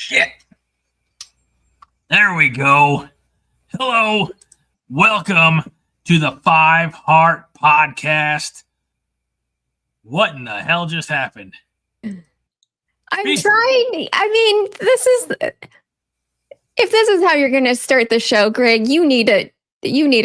Shit. There we go. Hello. Welcome to the Five Heart Podcast. What in the hell just happened? I'm trying. I mean, if this is how you're going to start the show, Greg, you need to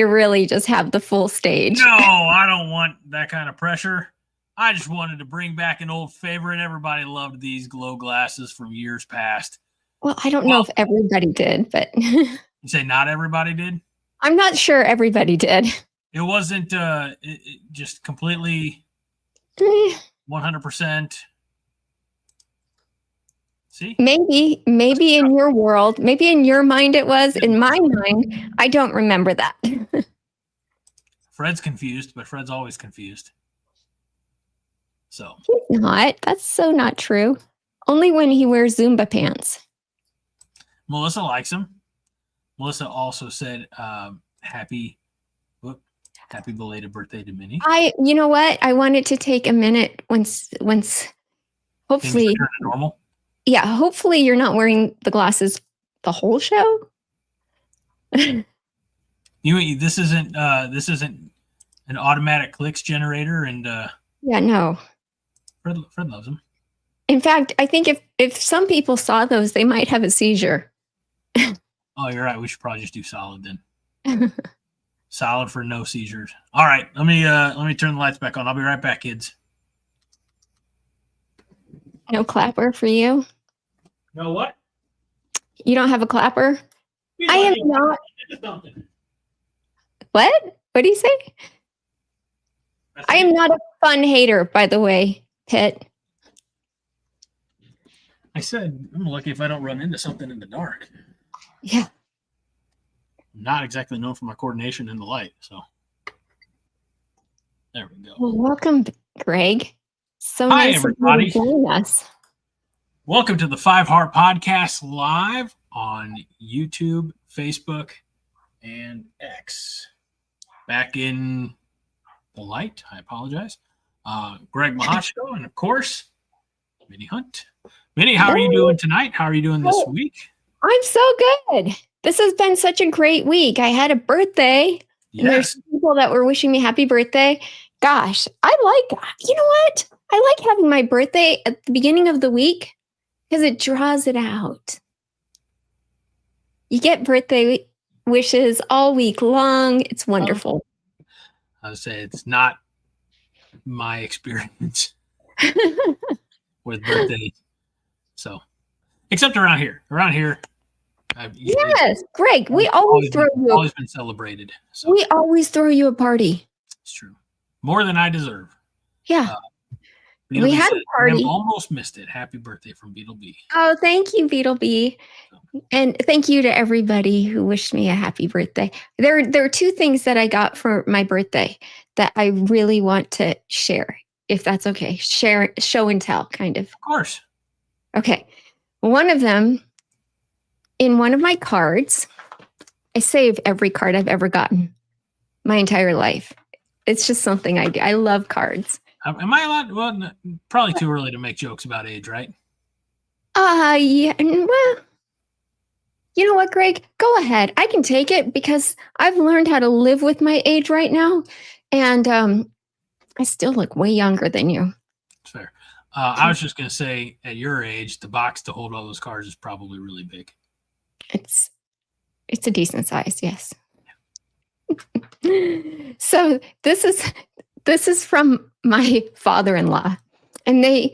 really just have the full stage. No, I don't want that kind of pressure. I just wanted to bring back an old favorite. Everybody loved these glow glasses from years past. Well, I don't know if everybody did, but you say not everybody did? I'm not sure everybody did. It wasn't just completely 100%. See? Maybe in your world, maybe in your mind it was. In my mind, I don't remember that. Fred's confused, but Fred's always confused. So he's not. That's so not true. Only when he wears Zumba pants. Melissa likes him. Melissa also said happy belated birthday to Minnie. You know what? I wanted to take a minute once hopefully things return to normal. Yeah, hopefully you're not wearing the glasses the whole show. This isn't an automatic clicks generator, and yeah, no. Fred loves them. In fact, I think if some people saw those, they might have a seizure. Oh, you're right. We should probably just do solid then. Solid for no seizures. All right, let me turn the lights back on. I'll be right back, kids. No clapper for you? No what? You don't have a clapper? I am not. What? What do you say? I am not a fun hater, by the way, Pitt. I said I'm lucky if I don't run into something in the dark. Yeah. I'm not exactly known for my coordination in the light, so there we go. Well, welcome, Greg. So hi, nice everybody. of you to join us. Welcome to the Five Heart Podcast live on YouTube, Facebook, and X. Back in the light, I apologize. Greg Mahashko, and of course, Minnie Hunt. Minnie, how are you doing tonight? How are you doing this week? I'm so good. This has been such a great week. I had a birthday. Yes. And there's people that were wishing me happy birthday. Gosh, you know what? I like having my birthday at the beginning of the week because it draws it out. You get birthday wishes all week long. It's wonderful. I would say it's not my experience with birthdays. So, except around here. Yes, Greg, we always been celebrated. So. We always throw you a party. It's true. More than I deserve. Yeah. We had a party. Almost missed it. Happy birthday from Beetle B. Oh, thank you, Beetle B. And thank you to everybody who wished me a happy birthday. There are two things that I got for my birthday that I really want to share, if that's okay. Share, show and tell, kind of. Of course. Okay. One of them, in one of my cards, I save every card I've ever gotten my entire life. It's just something I do. I love cards. Am I allowed? Well, probably too early to make jokes about age, right? Yeah. Well, you know what, Greg? Go ahead. I can take it because I've learned how to live with my age right now. And I still look way younger than you. That's fair. I was just going to say, at your age, the box to hold all those cards is probably really big. It's a decent size, yes. So this is from my father-in-law, and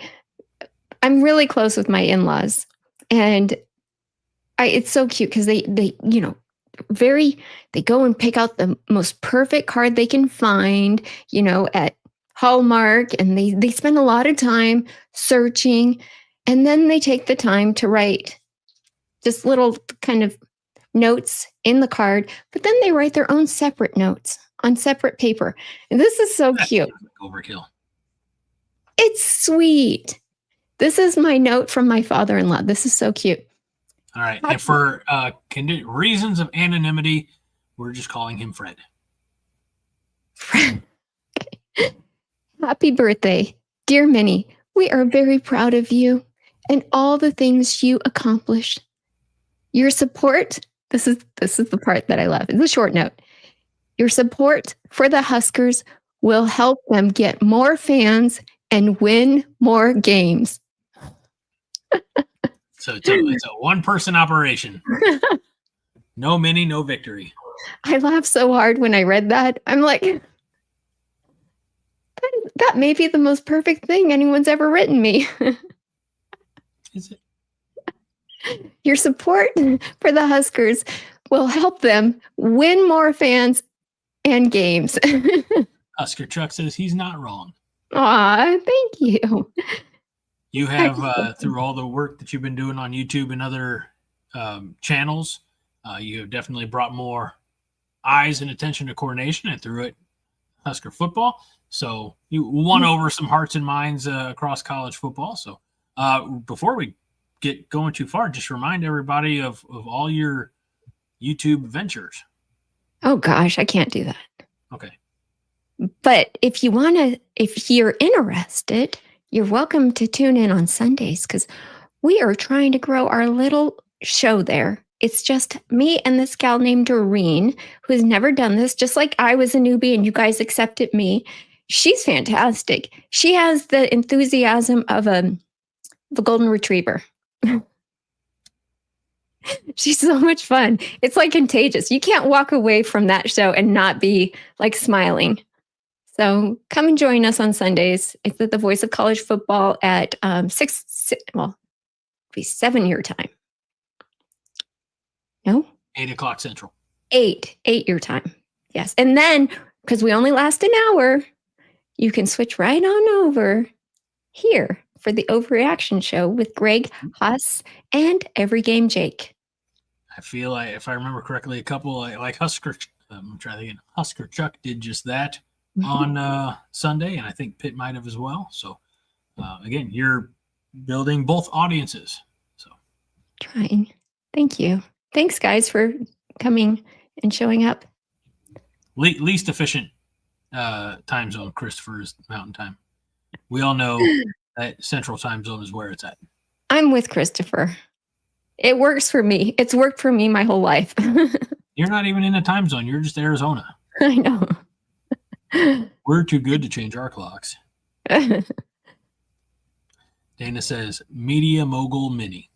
I'm really close with my in-laws, and it's so cute because they go and pick out the most perfect card they can find, at Hallmark, and they spend a lot of time searching, and then they take the time to write just little kind of notes in the card, but then they write their own separate notes on separate paper. And this is so cute. Overkill. It's sweet. This is my note from my father-in-law. This is so cute. All right. And for reasons of anonymity, we're just calling him Fred. Fred. Okay. Happy birthday, dear Minnie. We are very proud of you and all the things you accomplished. Your support, this is the part that I love. It's a short note. Your support for the Huskers will help them get more fans and win more games. So it's a one-person operation. No mini, no victory. I laughed so hard when I read that. I'm like, that may be the most perfect thing anyone's ever written me. Is it? Your support for the Huskers will help them win more fans and games. Husker Chuck says he's not wrong. Aw, thank you. You have, through all the work that you've been doing on YouTube and other channels, you have definitely brought more eyes and attention to Core Nation and through it, Husker football. So you won over some hearts and minds across college football. So before we get going too far, just remind everybody of all your YouTube ventures. Oh gosh, I can't do that. Okay. But if you're interested, you're welcome to tune in on Sundays because we are trying to grow our little show there. It's just me and this gal named Doreen, who's never done this, just like I was a newbie and you guys accepted me. She's fantastic. She has the enthusiasm of a golden retriever. She's so much fun. It's like contagious. You can't walk away from that show and not be like smiling. So come and join us on Sundays. It's at the Voice of College Football at 7 your time. No? 8 o'clock Central. 8 your time. Yes. And then, because we only last an hour, you can switch right on over here for the Overreaction Show with Greg, Huss, and Every Game Jake. I feel like, if I remember correctly, a couple like Husker, I'm trying to think, Husker Chuck did just that on Sunday, and I think Pitt might have as well. So, again, you're building both audiences. So, trying. Thank you. Thanks, guys, for coming and showing up. Least efficient time zone, Christopher, is Mountain Time. We all know that Central Time Zone is where it's at. I'm with Christopher. It works for me. It's worked for me my whole life. You're not even in a time zone. You're just Arizona. I know. We're too good to change our clocks. Dana says, Media Mogul Mini.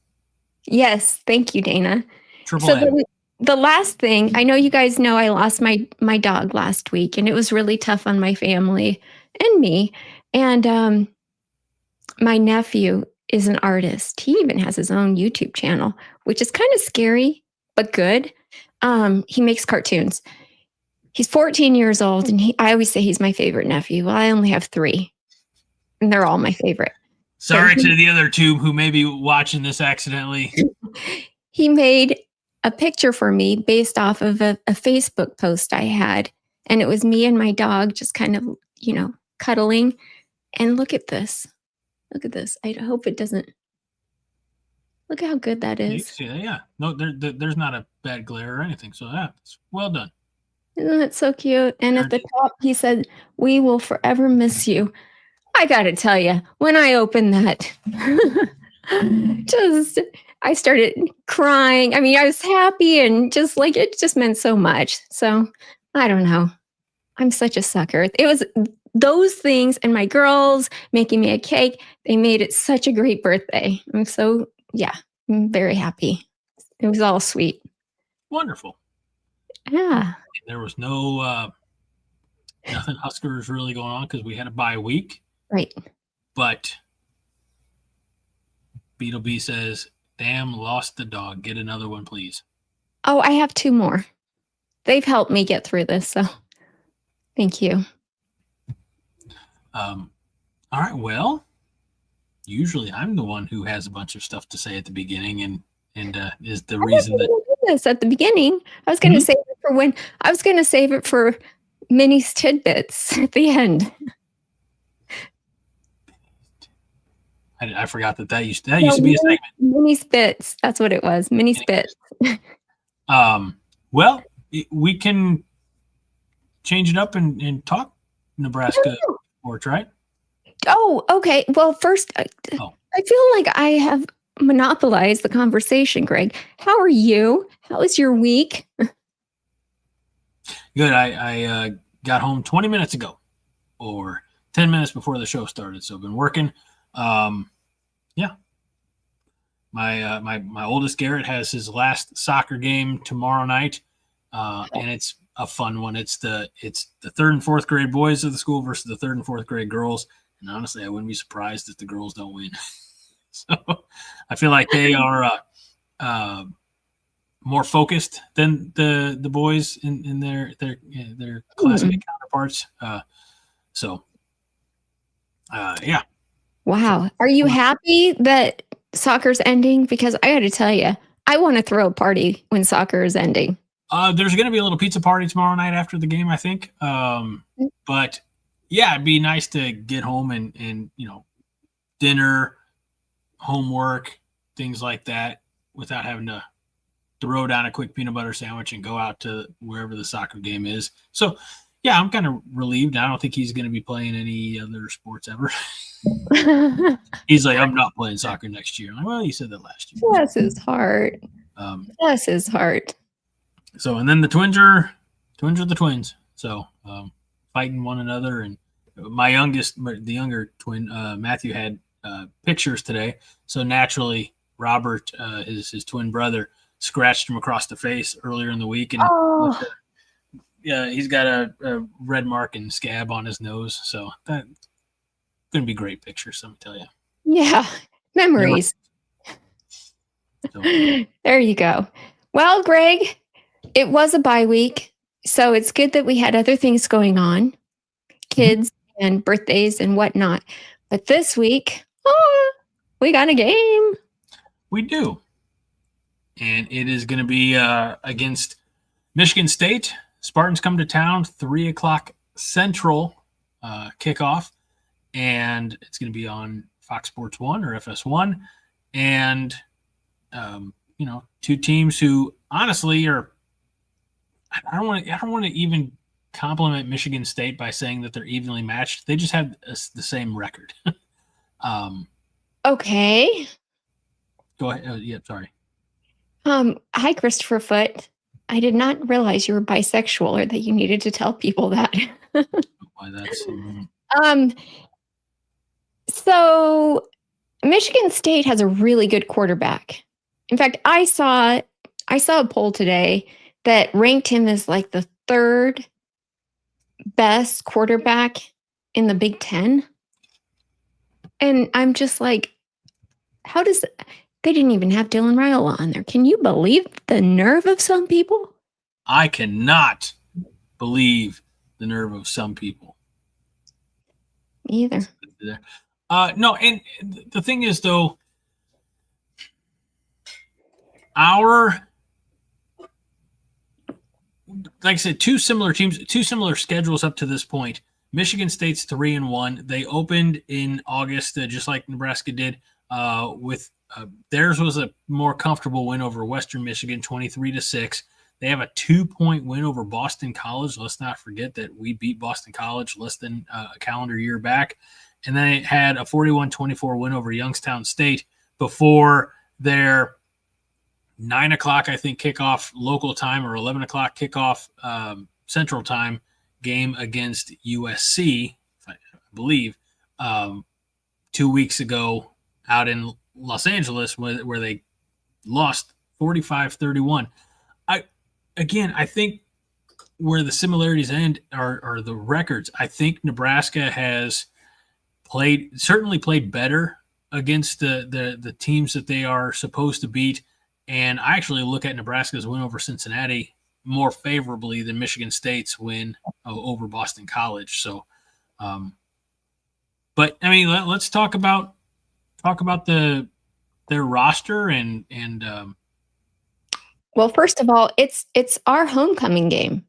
Yes. Thank you, Dana. Triple M. The last thing, I know you guys know I lost my dog last week, and it was really tough on my family and me. And my nephew is an artist. He even has his own YouTube channel, which is kind of scary, but good. He makes cartoons. He's 14 years old, and I always say he's my favorite nephew. Well, I only have 3, and they're all my favorite. Sorry to the other 2 who may be watching this accidentally. He made a picture for me based off of a Facebook post I had, and it was me and my dog just kind of, cuddling. And look at this. Look at this. I hope it doesn't. Look how good that is. Yeah. No, there's not a bad glare or anything. So yeah, it's well done. Isn't that so cute? And at the top, he said, "We will forever miss you." I got to tell you, when I opened that, I started crying. I mean, I was happy and just like, it just meant so much. So I don't know. I'm such a sucker. It was those things and my girls making me a cake. They made it such a great birthday. I'm very happy. It was all sweet. Wonderful. Yeah. There was nothing Huskers really going on because we had a bye week. Right. But Beetle B says, damn, lost the dog. Get another one, please. Oh, I have 2 more. They've helped me get through this, so thank you. All right. Well, usually I'm the one who has a bunch of stuff to say at the beginning and is the reason that this at the beginning. I was going to save it for when I was going to save it for Minnie's tidbits at the end. I forgot that used to be a segment. Mini Spits. That's what it was. Mini Spits. Well, we can change it up and talk Nebraska sports, right? Oh, okay. Well, first, I feel like I have monopolized the conversation, Greg. How are you? How was your week? Good. I got home 20 minutes ago, or 10 minutes before the show started. So I've been working. Yeah. My oldest Garrett has his last soccer game tomorrow night, and it's a fun one. It's the third and fourth grade boys of the school versus the third and fourth grade girls. And honestly, I wouldn't be surprised if the girls don't win. So I feel like they are more focused than the boys in their classmate counterparts. Yeah. Wow. Are you happy that soccer's ending? Because I got to tell you, I want to throw a party when soccer is ending. There's going to be a little pizza party tomorrow night after the game, I think. But yeah, it'd be nice to get home and dinner, homework, things like that, without having to throw down a quick peanut butter sandwich and go out to wherever the soccer game is. So yeah, I'm kind of relieved. I don't think he's going to be playing any other sports ever. He's like, I'm not playing soccer next year. I'm like, well, you said that last year. Bless his heart. Bless his heart. So, and then the twins are the twins. So, fighting one another. And the younger twin, Matthew, had pictures today. So naturally, Robert, his twin brother, scratched him across the face earlier in the week. And yeah, he's got a red mark and scab on his nose. So that's going to be great pictures, let me tell you. Yeah, memories. So. There you go. Well, Greg, it was a bye week, so it's good that we had other things going on, kids and birthdays and whatnot. But this week, we got a game. We do. And it is going to be against Michigan State. Spartans come to town, 3 o'clock Central kickoff. And it's going to be on Fox Sports 1 or FS1. And, two teams who honestly are – I don't want to even compliment Michigan State by saying that they're evenly matched. They just have the same record. Okay. Go ahead. Yeah, sorry. Hi, Christopher Foote. I did not realize you were bisexual or that you needed to tell people that. Why that's So Michigan State has a really good quarterback. In fact, I saw a poll today that ranked him as like the third best quarterback in the Big Ten. And I'm just like, they didn't even have Dylan Raiola on there. Can you believe the nerve of some people? I cannot believe the nerve of some people. Either. No, and the thing is, though, like I said, two similar teams, two similar schedules up to this point. Michigan State's 3-1. They opened in August, just like Nebraska did. With theirs was a more comfortable win over Western Michigan, 23-6. They have a 2-point win over Boston College. Let's not forget that we beat Boston College less than a calendar year back. And then it had a 41-24 win over Youngstown State before their 9 o'clock, I think, kickoff local time, or 11 o'clock kickoff Central Time game against USC, I believe, 2 weeks ago out in Los Angeles, where they lost 45-31. I think where the similarities end are the records. I think Nebraska has certainly played better against the teams that they are supposed to beat. And I actually look at Nebraska's win over Cincinnati more favorably than Michigan State's win over Boston College. So, but I mean, let's talk about their roster and well, first of all, it's our homecoming game.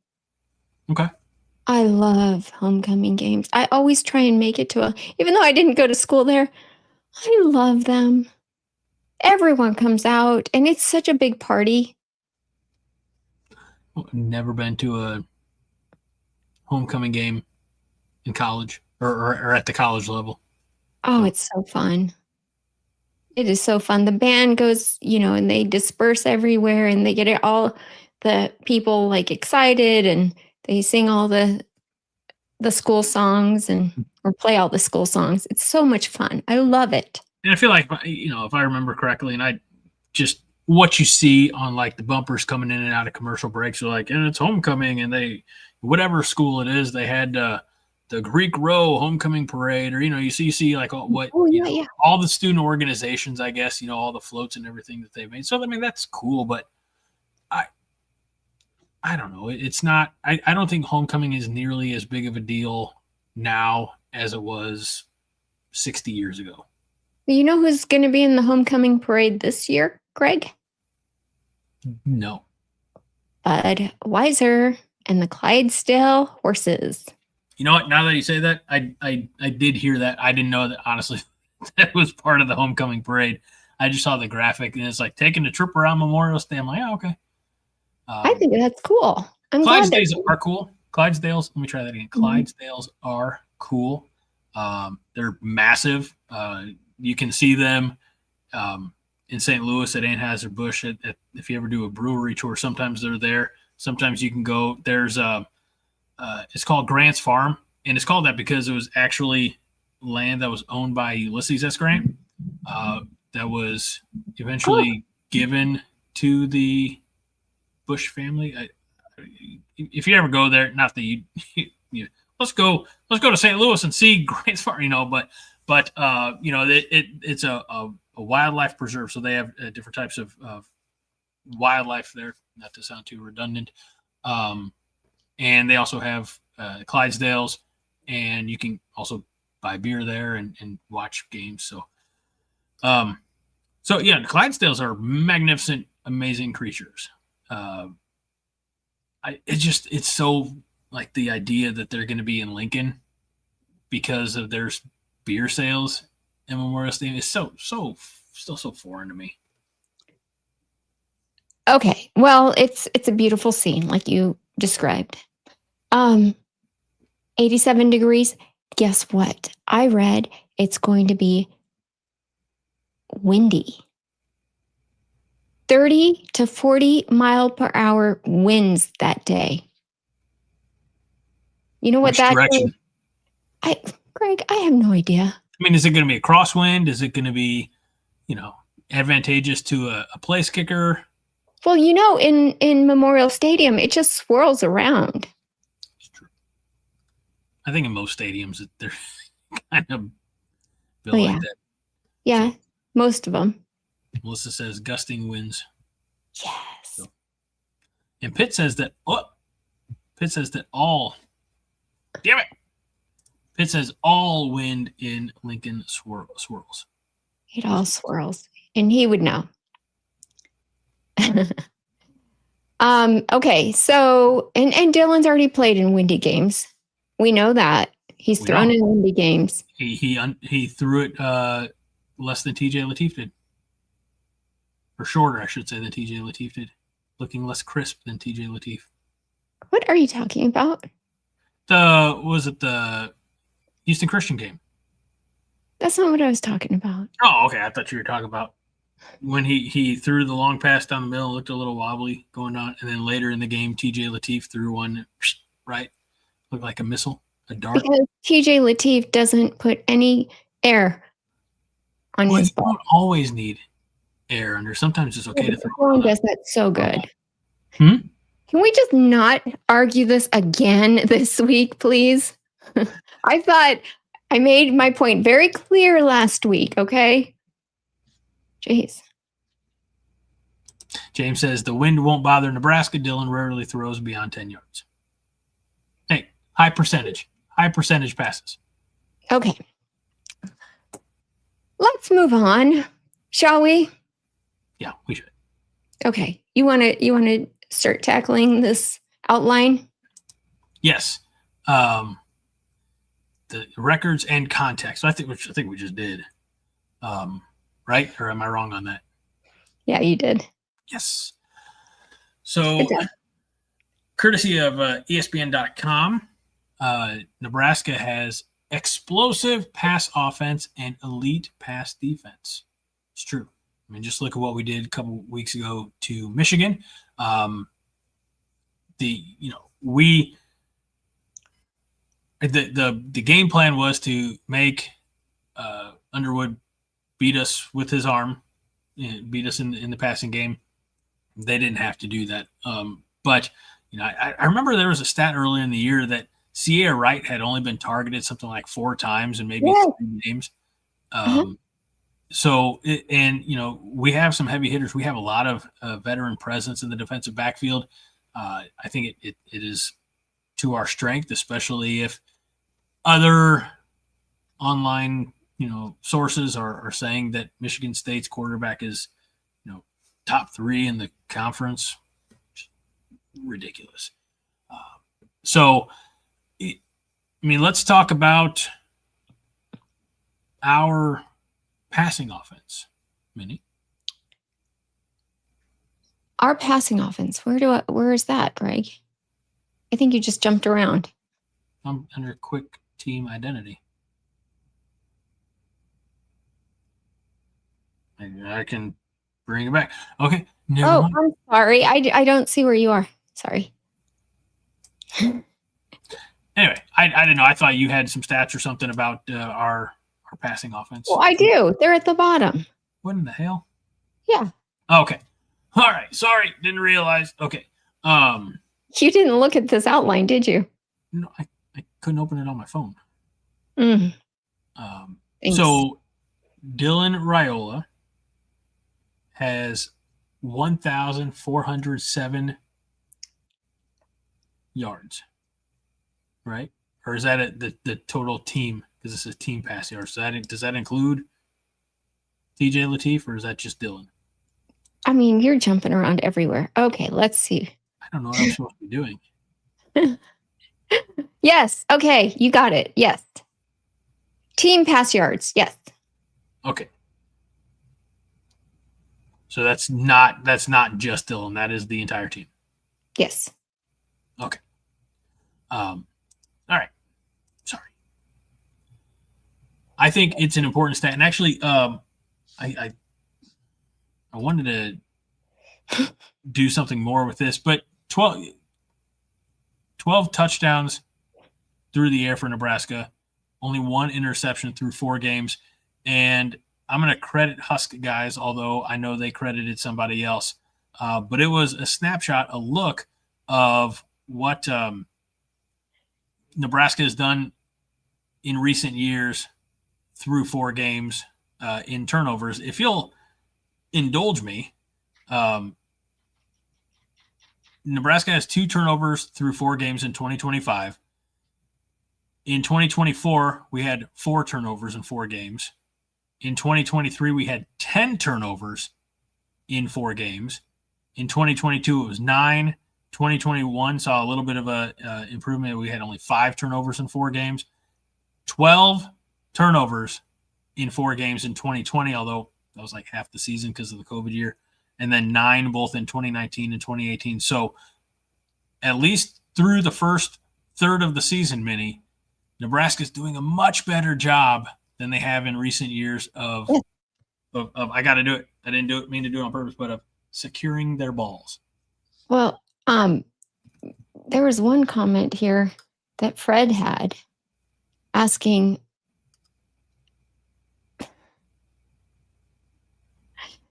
Okay. I love homecoming games. I always try and make it to even though I didn't go to school there, I love them. Everyone comes out, and it's such a big party. Never been to a homecoming game in college or at the college level. Oh, it's so fun. It is so fun. The band goes, and they disperse everywhere and they get it all the people like excited and they sing all the school songs or play all the school songs. It's so much fun. I love it. And I feel like, if I remember correctly, and I just what you see on like the bumpers coming in and out of commercial breaks are like, and it's homecoming, and they, whatever school it is, they had the Greek Row homecoming parade, or you see like all the student organizations, I guess, all the floats and everything that they've made. So I mean that's cool, but I don't know. It's not. I don't think homecoming is nearly as big of a deal now as it was 60 years ago. You know who's going to be in the homecoming parade this year, Greg? No. Bud Weiser and the Clydesdale Horses. You know what? Now that you say that, I did hear that. I didn't know that, honestly, that was part of the homecoming parade. I just saw the graphic, and it's like taking a trip around Memorial Day. I'm like, oh, okay. I think that's cool. Clydesdales are cool. Clydesdales, let me try that again. Clydesdales are cool. They're massive. You can see them in St. Louis at Anheuser-Busch. If you ever do a brewery tour, sometimes they're there. Sometimes you can go. There's it's called Grant's Farm, and it's called that because it was actually land that was owned by Ulysses S. Grant that was eventually given to the Bush family. If you ever go there, not that you let's go to St. Louis and see Grant's Farm, but it's a wildlife preserve, so they have different types of wildlife there. Not to sound too redundant, and they also have Clydesdales, and you can also buy beer there and watch games. So yeah, the Clydesdales are magnificent, amazing creatures. It's so like the idea that they're going to be in Lincoln because of their beer sales in Memorial Stadium is still so foreign to me. Okay, well, it's a beautiful scene like you described. 87 degrees. Guess what? I read it's going to be windy. 30 to 40 mile per hour winds that day. You know what that direction? Greg, I have no idea. I mean, is it going to be a crosswind? Is it going to be, advantageous to a place kicker? Well, in Memorial Stadium, it just swirls around. It's true. I think in most stadiums, they're kind of built like that. Yeah, so, most of them. Melissa says gusting winds. Yes. So, and Pitt says that all. Damn it! Pitt says all wind in Lincoln swirls. It all swirls, and he would know. Okay, so and Dylan's already played in windy games. We know that he's thrown in windy games. He threw it less than TJ Lateef did. Or shorter, I should say, than TJ Lateef did. Looking less crisp than TJ Lateef. What are you talking about? Was it the Houston Christian game? That's not what I was talking about. Oh, okay. I thought you were talking about when he threw the long pass down the middle, looked a little wobbly going on, and then later in the game, TJ Lateef threw one right, looked like a missile, a dart. Because TJ Lateef doesn't put any air on his ball. You don't always need air under. Sometimes it's okay to throw. Dylan does that so good. Can we just not argue this again this week, please? I thought I made my point very clear last week, okay? Jeez. James says the wind won't bother Nebraska. Dylan rarely throws beyond 10 yards. Hey, high percentage passes. Okay. Let's move on, shall we? Yeah, we should. Okay. You want to start tackling this outline? Yes. The records and context. I think we just did. Right? Or am I wrong on that? Yeah, you did. Yes. So, courtesy of ESPN.com, Nebraska has explosive pass offense and elite pass defense. true. I mean, just look at what we did a couple weeks ago to Michigan. The game plan was to make Underwood beat us with his arm, beat us in the passing game. They didn't have to do that. But I remember there was a stat earlier in the year that Sierra Wright had only been targeted something like 4 times in maybe 3 games. So, we have some heavy hitters. We have a lot of veteran presence in the defensive backfield. I think it is to our strength, especially if other online, sources are saying that Michigan State's quarterback is, top 3 in the conference. Ridiculous. Let's talk about our passing offense, Minnie. Our passing offense. Where is that, Greg? I think you just jumped around. I'm under quick team identity. I can bring it back. Okay. Never mind. I'm sorry. I don't see where you are. Sorry. Anyway, I didn't know. I thought you had some stats or something about our passing offense. Well, I do. They're at the bottom. What in the hell? Yeah. Okay. All right. Sorry. Didn't realize. Okay. You didn't look at this outline, did you? No, I couldn't open it on my phone. Thanks. So Dylan Raiola has 1,407 yards, right? Or is that the total team? Because this is team pass yards. So does that include TJ Lateef, or is that just Dylan? I mean, you're jumping around everywhere. Okay, let's see. I don't know what I'm supposed to be doing. Yes. Okay, you got it. Yes. Team pass yards. Yes. Okay. So that's not just Dylan. That is the entire team. Yes. Okay. All right. Sorry. I think it's an important stat, and actually, I wanted to do something more with this, but 12 touchdowns through the air for Nebraska, only 1 interception through 4 games, and I'm going to credit Husk guys, although I know they credited somebody else. But it was a snapshot, a look of what Nebraska has done in recent years through 4 games in turnovers. If you'll indulge me, Nebraska has 2 turnovers through 4 games in 2025. In 2024, we had 4 turnovers in 4 games. In 2023, we had 10 turnovers in 4 games. In 2022, it was 9. 2021 saw a little bit of a improvement. We had only 5 turnovers in 4 games. 12 turnovers in 4 games in 2020, although that was like half the season because of the COVID year. And then 9 both in 2019 and 2018. So at least through the first third of the season, Minnie, Nebraska's doing a much better job than they have in recent years of I got to do it. I didn't mean to do it on purpose, but of securing their balls. Well, there was one comment here that Fred had asking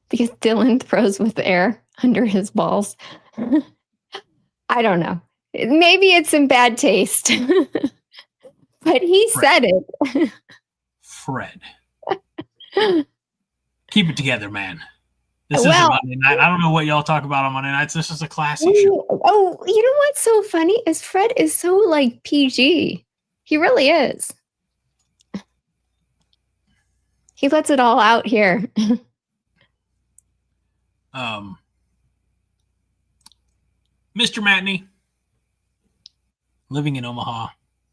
because Dylan throws with air under his balls. I don't know. Maybe it's in bad taste, but he said it. Fred. Keep it together, man. This is a Monday night. I don't know what y'all talk about on Monday nights. This is a classic show. Oh, you know what's so funny is Fred is so like PG. He really is. He lets it all out here. Mr. Matney, living in Omaha,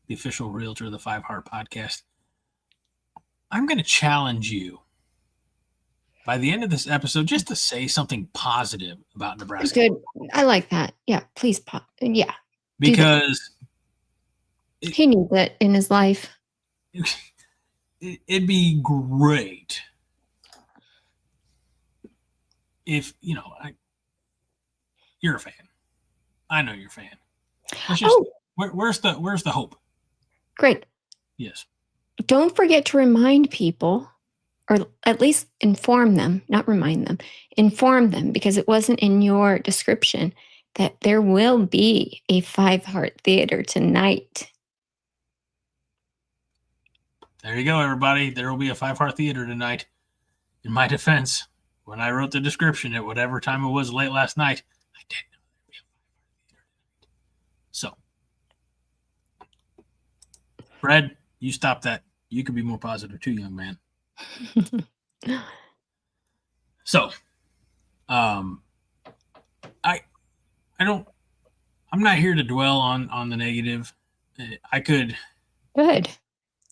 the official realtor of the 5 Heart Podcast. I'm going to challenge you by the end of this episode just to say something positive about Nebraska. Good. I like that. Yeah, please. Yeah. Because he needs it in his life. It'd be great if you're a fan, I know you're a fan. Let's just where's the hope? Great. Yes. Don't forget to remind people, or at least inform them, not remind them, inform them, because it wasn't in your description, that there will be a 5 Heart Theater tonight. There you go, everybody. There will be a 5 Heart Theater tonight. In my defense, when I wrote the description at whatever time it was late last night, I didn't know there would be a 5 Heart Theater tonight. So, Fred, you stop that. You could be more positive too, young man. So, I'm not here to dwell on the negative. I could. Good.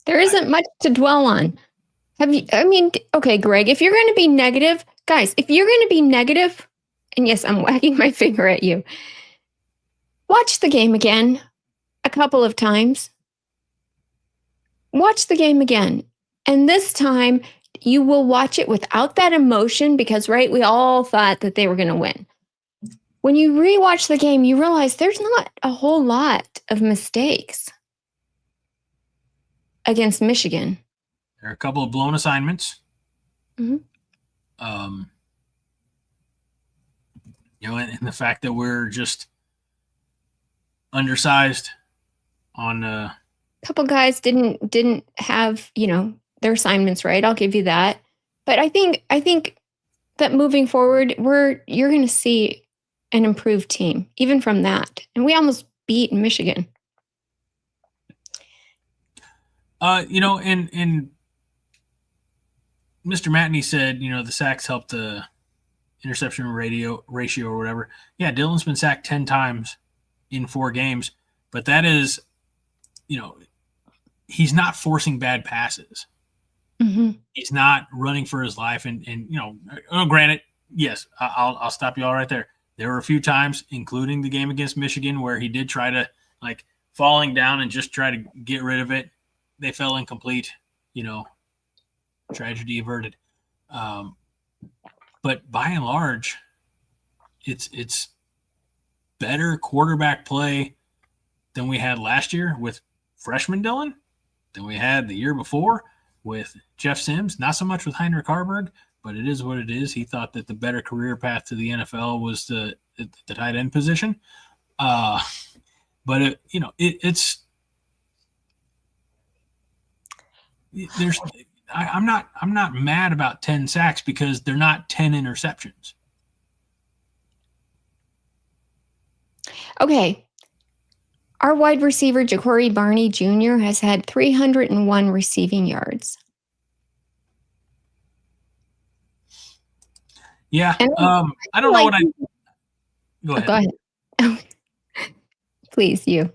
There isn't much to dwell on. Okay, Greg, if you're going to be negative, guys, if you're going to be negative, and yes, I'm wagging my finger at you, watch the game again a couple of times. Watch the game again. And this time, you will watch it without that emotion because, right, we all thought that they were going to win. When you rewatch the game, you realize there's not a whole lot of mistakes against Michigan. There are a couple of blown assignments. Mm-hmm. And the fact that we're just undersized on a couple guys didn't have, their assignments right. I'll give you that. But I think that moving forward, you're going to see an improved team, even from that. And we almost beat Michigan. And Mr. Matney said, the sacks helped the interception ratio or whatever. Yeah, Dylan's been sacked 10 times in 4 games, but that is, he's not forcing bad passes. Mm-hmm. He's not running for his life. And granted, yes, I'll stop you all right there. There were a few times, including the game against Michigan, where he did try to, falling down and just try to get rid of it. They fell incomplete, tragedy averted. But by and large, it's better quarterback play than we had last year with freshman Dylan, than we had the year before with Jeff Sims. Not so much with Heinrich Harburg, but it is what it is. He thought that the better career path to the NFL was the tight end position. But I'm not mad about 10 sacks because they're not 10 interceptions. Okay. Our wide receiver, Ja'Cory Barney Jr., has had 301 receiving yards. Yeah. I don't know what I – go ahead. Go ahead. Please, you.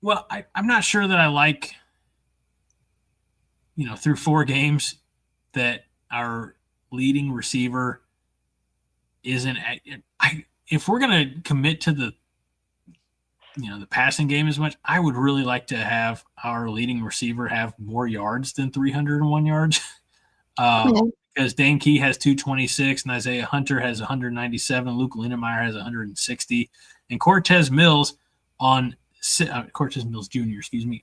Well, I'm not sure that I like – through 4 games that our leading receiver isn't if we're going to commit to the passing game as much, I would really like to have our leading receiver have more yards than 301 yards. Because Dane Key has 226 and Isaiah Hunter has 197. Luke Lindemeyer has 160. And Cortez Mills Jr.,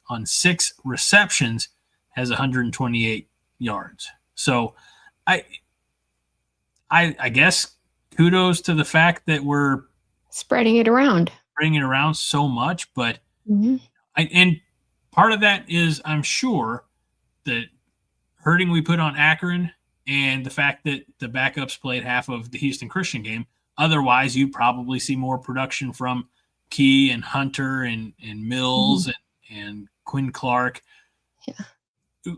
on 6 receptions has 128 yards. So I guess kudos to the fact that we're spreading it around so much, but and part of that is, I'm sure, the hurting we put on Akron and the fact that the backups played half of the Houston Christian game. Otherwise, you probably see more production from Key and Hunter and Mills and Quinn Clark. Yeah.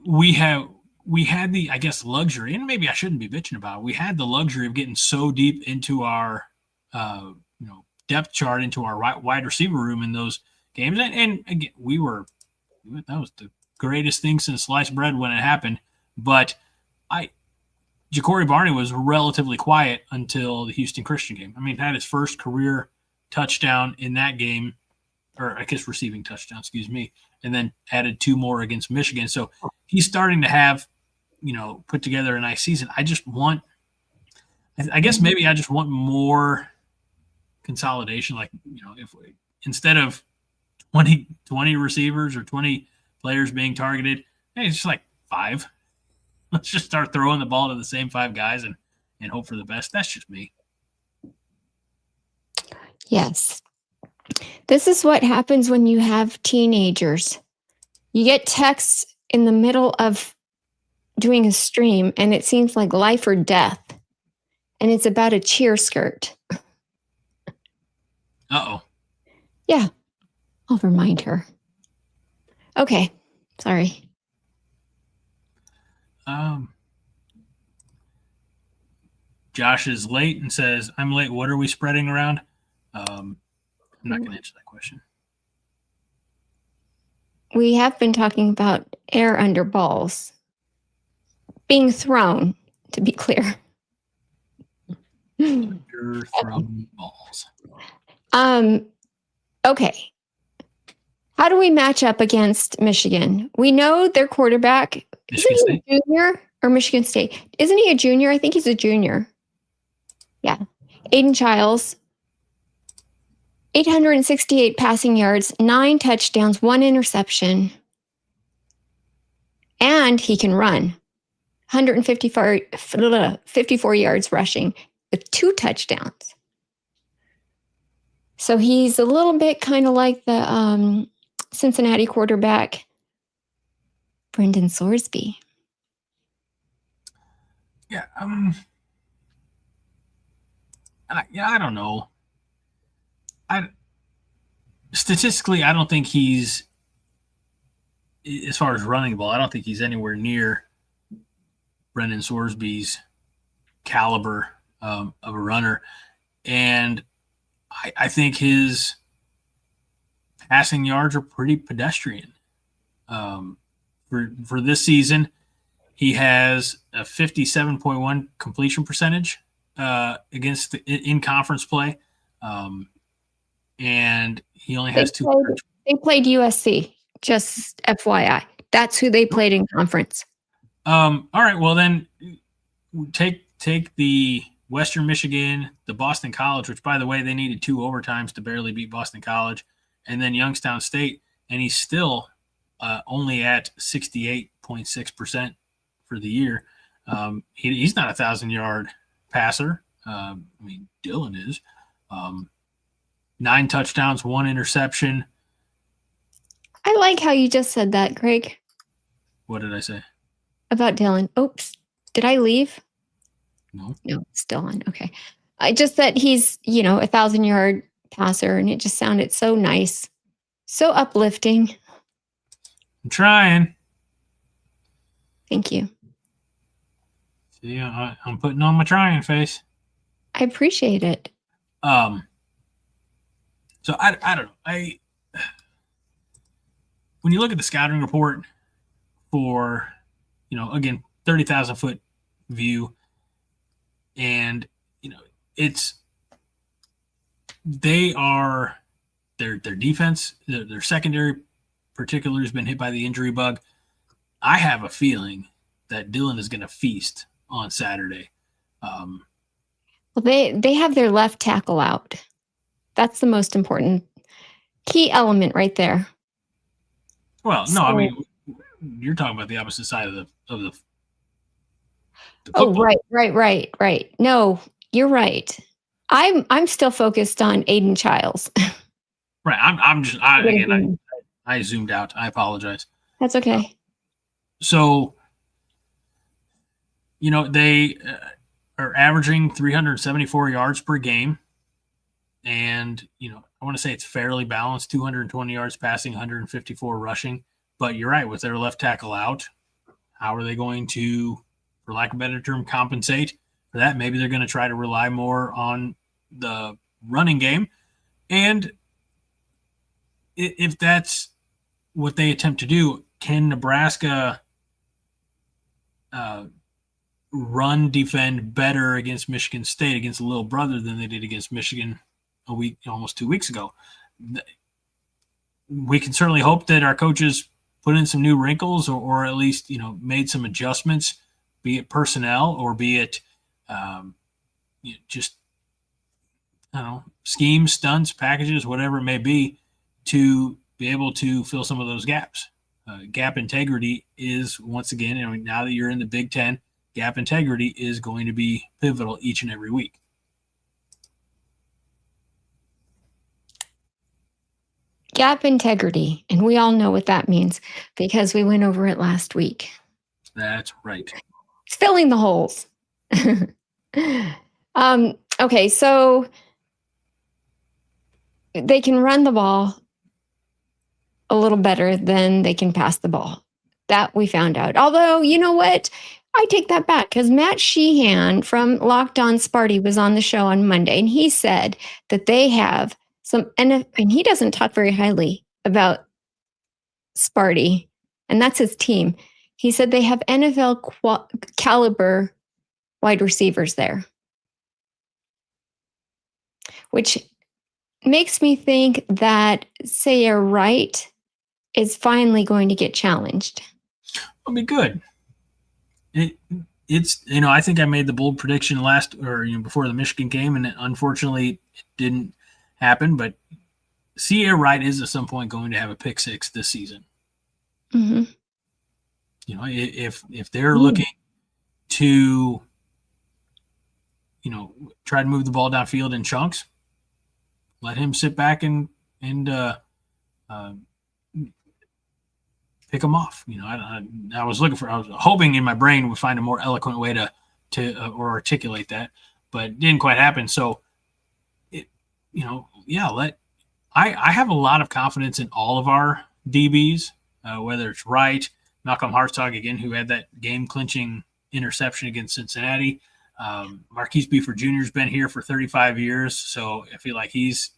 We had the, I guess, luxury, and maybe I shouldn't be bitching about it. We had the luxury of getting so deep into our, depth chart, into our wide receiver room in those games. And again, that was the greatest thing since sliced bread when it happened. But Ja'Cory Barney was relatively quiet until the Houston Christian game. I mean, had his first career touchdown in that game, or I guess receiving touchdown, and then added 2 more against Michigan. So he's starting to have, put together a nice season. I just want I guess maybe I just want more consolidation. Like, if instead of 20 receivers or 20 players being targeted, hey, it's just like 5. Let's just start throwing the ball to the same 5 guys and hope for the best. That's just me. Yes. This is what happens when you have teenagers. You get texts in the middle of doing a stream, and it seems like life or death. And it's about a cheer skirt. Uh-oh. Yeah. I'll remind her. Okay. Sorry. Josh is late and says, I'm late. What are we spreading around? I'm not going to answer that question. We have been talking about air under balls being thrown, to be clear. Underthrown balls. Okay. How do we match up against Michigan? We know their quarterback. Michigan Isn't he a junior or Michigan State? Isn't he a junior? I think he's a junior. Yeah. Aiden Childs, 868 passing yards, 9 touchdowns, 1 interception. And he can run. 54 yards rushing with 2 touchdowns. So he's a little bit kind of like the Cincinnati quarterback, Brendan Sorsby. Yeah. I don't know. Statistically, I don't think he's, as far as running the ball, I don't think he's anywhere near Brendan Sorsby's caliber of a runner. And I think his passing yards are pretty pedestrian. For this season, he has a 57.1 completion percentage in conference play. And he only has 2. They played USC, just FYI. That's who they played in conference. All right. Well, then take the Western Michigan, the Boston College, which, by the way, they needed 2 overtimes to barely beat Boston College, and then Youngstown State, and he's still only at 68.6% for the year. He's not a 1,000-yard passer. Dylan is. 9 touchdowns, 1 interception. I like how you just said that, Greg. What did I say? About Dylan. Oops. Did I leave? No, still on. Okay. I just said he's, a 1,000-yard passer, and it just sounded so nice. So uplifting. I'm trying. Thank you. See, I'm putting on my trying face. I appreciate it. So I don't know. When you look at the scouting report for, again, 30,000 foot view, and their defense, their secondary particularly has been hit by the injury bug. I have a feeling that Dylan is going to feast on Saturday. Well, they have their left tackle out. That's the most important key element right there. Well, no, So, you're talking about the opposite side of the oh, football. right. No, you're right. I'm still focused on Aiden Childs. Right. I zoomed out. I apologize. That's okay. So, they are averaging 374 yards per game. And, I want to say it's fairly balanced, 220 yards passing, 154 rushing. But you're right, with their left tackle out, how are they going to, for lack of a better term, compensate for that? Maybe they're going to try to rely more on the running game. And if that's what they attempt to do, can Nebraska run defend better against Michigan State, against a little brother, than they did against Michigan almost 2 weeks ago? We can certainly hope that our coaches put in some new wrinkles, or at least, made some adjustments, be it personnel or be it just, I don't know, schemes, stunts, packages, whatever it may be, to be able to fill some of those gaps. Gap integrity is, once again, now that you're in the Big Ten, gap integrity is going to be pivotal each and every week. Gap integrity. And we all know what that means because we went over it last week. That's right. It's filling the holes. Okay, so they can run the ball a little better than they can pass the ball. That we found out. Although, you know what? I take that back because Matt Sheehan from Locked On Sparty was on the show on Monday, and he said that they have some, and he doesn't talk very highly about Sparty, and that's his team. He said they have NFL caliber wide receivers there, which makes me think that Sayre Wright is finally going to get challenged. It'll be good. It's I think I made the bold prediction before the Michigan game, and unfortunately it didn't happen. But Sayre Wright is at some point going to have a pick six this season. Mm-hmm. If they're looking to try to move the ball downfield in chunks, let him sit back and pick them off. I was hoping in my brain would find a more eloquent way to or articulate that, but it didn't quite happen. So I have a lot of confidence in all of our DBs, whether it's Wright, Malcolm Hartzog again, who had that game clinching interception against Cincinnati. Marquise Beaver Jr. has been here for 35 years. So I feel like he's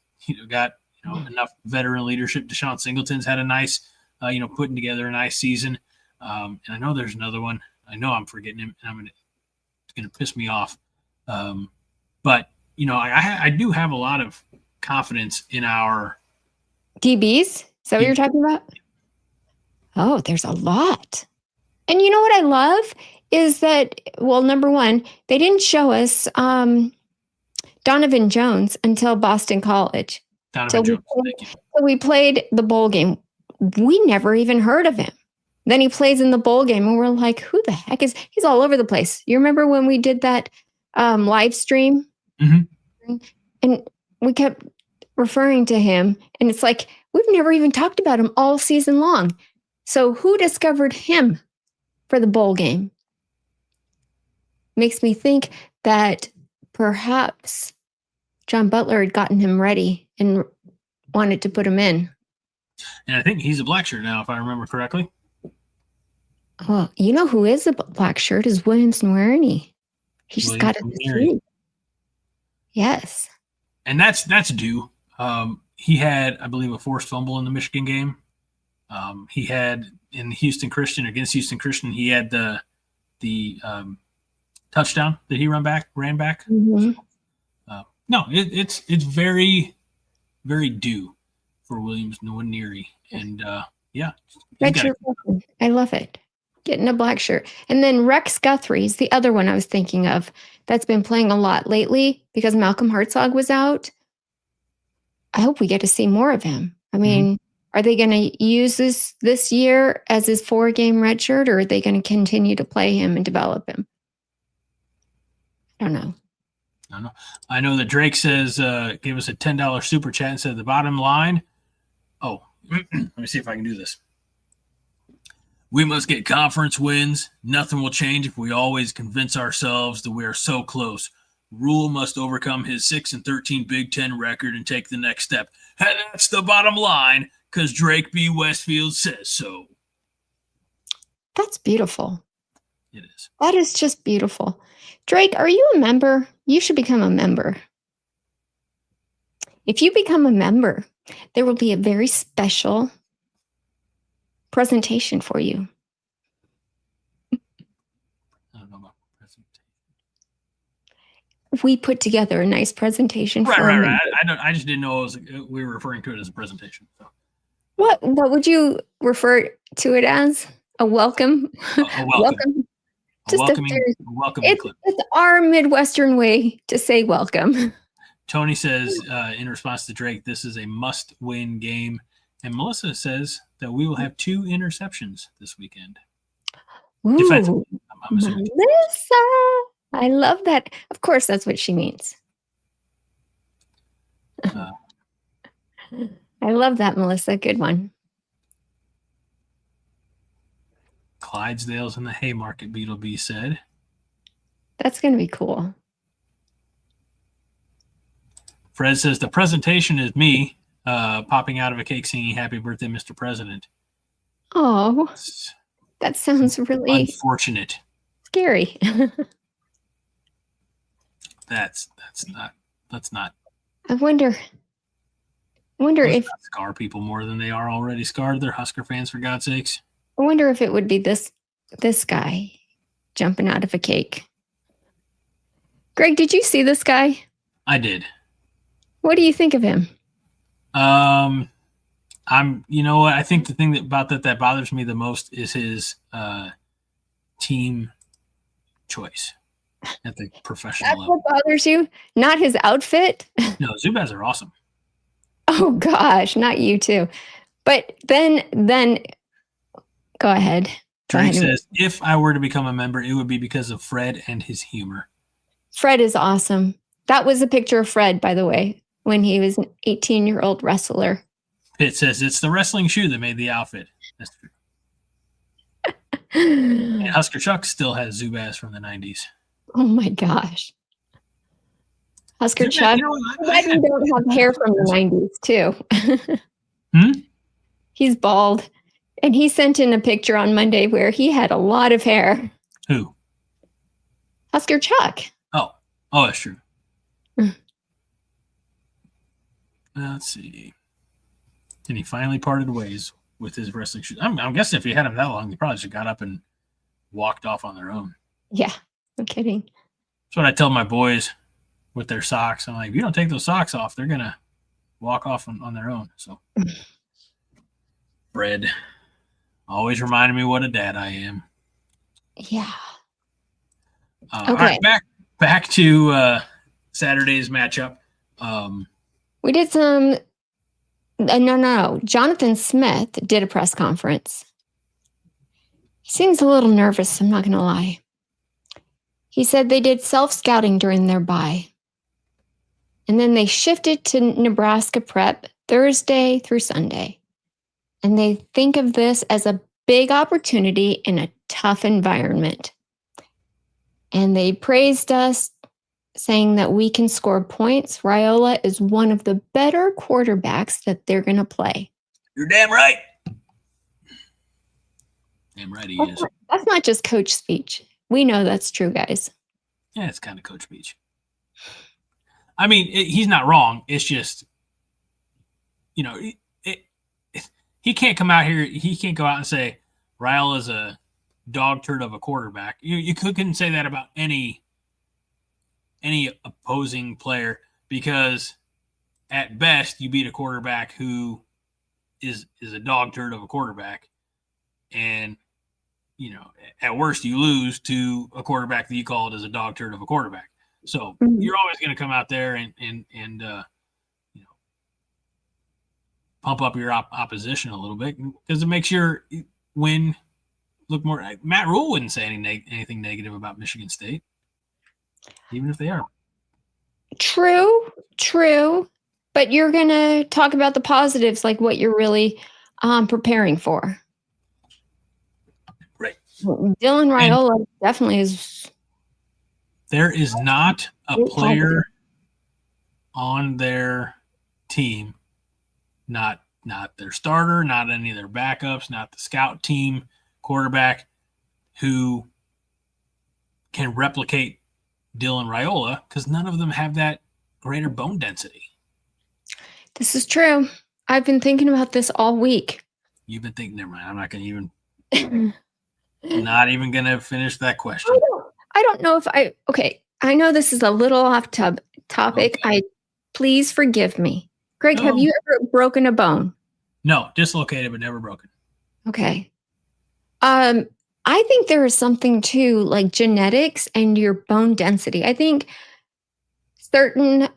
got enough veteran leadership. Deshaun Singleton's had a nice putting together a nice season. And I know there's another one. I know I'm forgetting him, and it's going to piss me off. But I do have a lot of confidence in our DBs. Is that what you're talking about? Oh, there's a lot. And you know what I love is that, well, number one, they didn't show us Donovan Jones until Boston College. So we played the bowl game. We never even heard of him. Then he plays in the bowl game, and we're like, who the heck is he's all over the place. You remember when we did that live stream? Mm-hmm. And we kept referring to him, and it's like, we've never even talked about him all season long. So who discovered him for the bowl game? Makes me think that perhaps John Butler had gotten him ready and wanted to put him in. And I think he's a black shirt now, if I remember correctly. Oh, you know who is a black shirt is Williams Nwaneri. He just got it this week. Yes. And that's due. He had, I believe, a forced fumble in the Michigan game. He had in Houston Christian, he had the touchdown that he ran back. Mm-hmm. No, it's very, very due for Williams Nwaneri. And red shirt. I love it. Getting a black shirt. And then Rex Guthrie is the other one I was thinking of that's been playing a lot lately because Malcolm Hartzog was out. I hope we get to see more of him. I mean, Are they going to use this year as his 4-game red shirt, or are they going to continue to play him and develop him? I don't know. I know that Drake says, gave us a $10 super chat and said the bottom line. Oh, let me see if I can do this. We must get conference wins. Nothing will change if we always convince ourselves that we are so close. Rule must overcome his 6-13 Big Ten record and take the next step. And that's the bottom line, because Drake B. Westfield says so. That's beautiful. It is. That is just beautiful. Drake, are you a member? You should become a member. If you become a member, there will be a very special presentation for you. I don't know about presentation. We put together a nice presentation for Right. I just didn't know we were referring to it as a presentation. So. What would you refer to it as? A welcome? A welcome. A welcoming clip. It's our Midwestern way to say welcome. Tony says in response to Drake, this is a must-win game. And Melissa says that we will have 2 interceptions this weekend. Ooh, Melissa, I love that. Of course, that's what she means. I love that, Melissa. Good one. Clydesdale's in the Haymarket, Beetlebee said. That's going to be cool. Fred says the presentation is me popping out of a cake singing Happy Birthday, Mr. President. Oh, that sounds really unfortunate. Scary. That's not. I wonder if scar people more than they are already scarred. They're Husker fans, for God's sakes. I wonder if it would be this guy jumping out of a cake. Greg, did you see this guy? I did. What do you think of him? You know what? I think the thing that bothers me the most is his team choice at the professional That's level. What bothers you? Not his outfit? No, Zubaz are awesome. Oh gosh, not you too. But then go ahead. Drake says, if I were to become a member, it would be because of Fred and his humor. Fred is awesome. That was a picture of Fred, by the way, when he was an 18-year-old wrestler. Pitt says, it's the wrestling shoe that made the outfit. That's true. And Husker Chuck still has Zubaz from the 90s. Oh my gosh. Husker Chuck. I don't have hair from the 90s too. He's bald. And he sent in a picture on Monday where he had a lot of hair. Who? Husker Chuck. Oh, that's true. Let's see. And he finally parted ways with his wrestling shoes. I'm guessing if he had them that long, they probably just got up and walked off on their own. Yeah, no kidding. That's what I tell my boys with their socks. I'm like, if you don't take those socks off, they're going to walk off on their own. So, Fred always reminded me what a dad I am. Yeah. Okay. All right, back to Saturday's matchup. We did some. No. Jonathan Smith did a press conference. He seems a little nervous, I'm not going to lie. He said they did self-scouting during their bye. And then they shifted to Nebraska prep Thursday through Sunday. And they think of this as a big opportunity in a tough environment. And they praised us, saying that we can score points. Raiola is one of the better quarterbacks that they're going to play. You're damn right. Damn right he is. That's not just coach speech. We know that's true, guys. Yeah, it's kind of coach speech. I mean, he's not wrong. It's just, he can't come out here. He can't go out and say Raiola is a dog turd of a quarterback. You couldn't say that about any opposing player, because at best you beat a quarterback who is a dog turd of a quarterback, and at worst you lose to a quarterback that you called as a dog turd of a quarterback. So you're always going to come out there and pump up your opposition a little bit, because it makes your win look more. Matt Rule wouldn't say anything negative about Michigan State, even if they are. True. But you're going to talk about the positives, like what you're really preparing for. Right. Dylan Raiola definitely is. There is not a player on their team, not their starter, not any of their backups, not the scout team quarterback, who can replicate Dylan Raiola, because none of them have that greater bone density. This is true. I've been thinking about this all week. You've been thinking, never mind. I'm not going to even, not even going to finish that question. I don't know if I know this is a little off topic. Okay. Please forgive me. Greg, have you ever broken a bone? No, dislocated, but never broken. Okay. I think there is something to like genetics and your bone density. I think certain,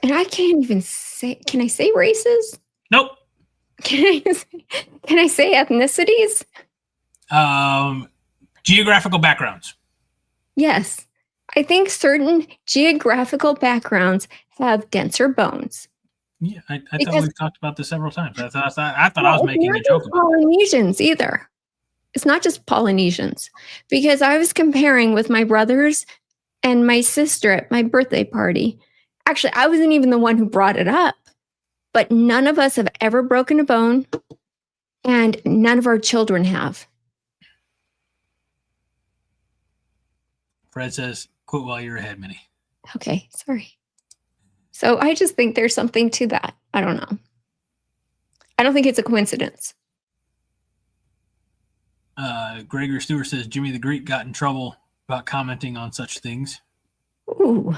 and I can't even say, can I say races? Nope. Can I say ethnicities? Geographical backgrounds. Yes. I think certain geographical backgrounds have denser bones. Yeah, I thought we've talked about this several times. I thought I was It's making not a joke just about it. Polynesians either. It's not just Polynesians, because I was comparing with my brothers and my sister at my birthday party. Actually, I wasn't even the one who brought it up, but none of us have ever broken a bone, and none of our children have. Fred says, quit while you're ahead, Minnie. Okay, sorry. So I just think there's something to that. I don't know. I don't think it's a coincidence. Gregory Stewart says Jimmy the Greek got in trouble about commenting on such things. Ooh,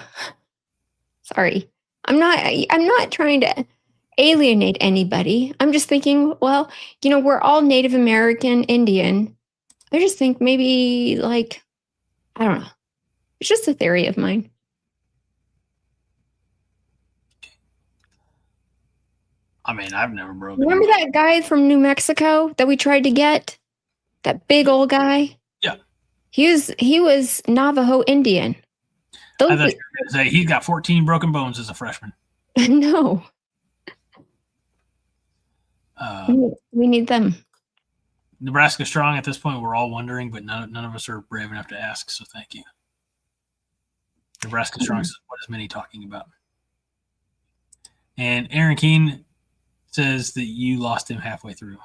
sorry. I'm not trying to alienate anybody. I'm just thinking, well, we're all Native American, Indian. I just think maybe like, I don't know. It's just a theory of mine. I mean, I've never broken. Remember that guy from New Mexico that we tried to get? That big old guy? Yeah. He was Navajo Indian. I thought you were going to say he's got 14 broken bones as a freshman. No. We need them. Nebraska strong at this point. We're all wondering, but none of us are brave enough to ask. So thank you. Nebraska strong. What is Minnie talking about? And Aaron Keene says that you lost him halfway through.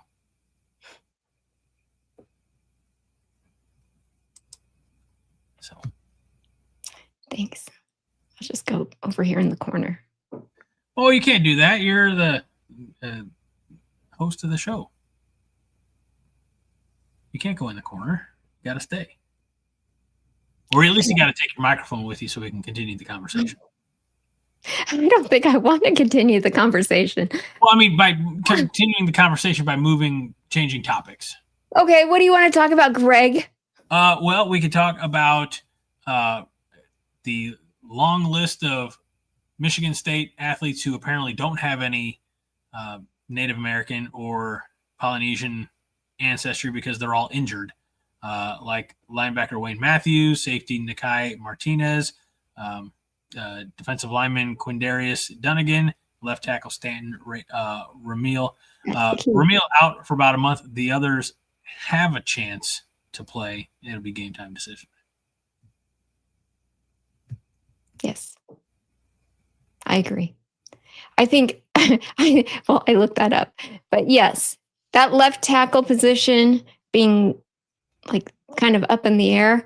So, thanks. I'll just go over here in the corner. Oh, you can't do that. You're the host of the show. You can't go in the corner. You got to stay. Or at least you got to take your microphone with you so we can continue the conversation. I don't think I want to continue the conversation. Well, I mean, by continuing the conversation by changing topics. Okay, what do you want to talk about, Greg? Well, we could talk about the long list of Michigan State athletes who apparently don't have any Native American or Polynesian ancestry because they're all injured, like linebacker Wayne Matthews, safety Nikai Martinez, defensive lineman Quindarius Dunnigan, left tackle Stanton Ramil. Ramil out for about a month. The others have a chance to play. It'll be game time decision. Yes, I agree. I think I looked that up, but yes, that left tackle position being like kind of up in the air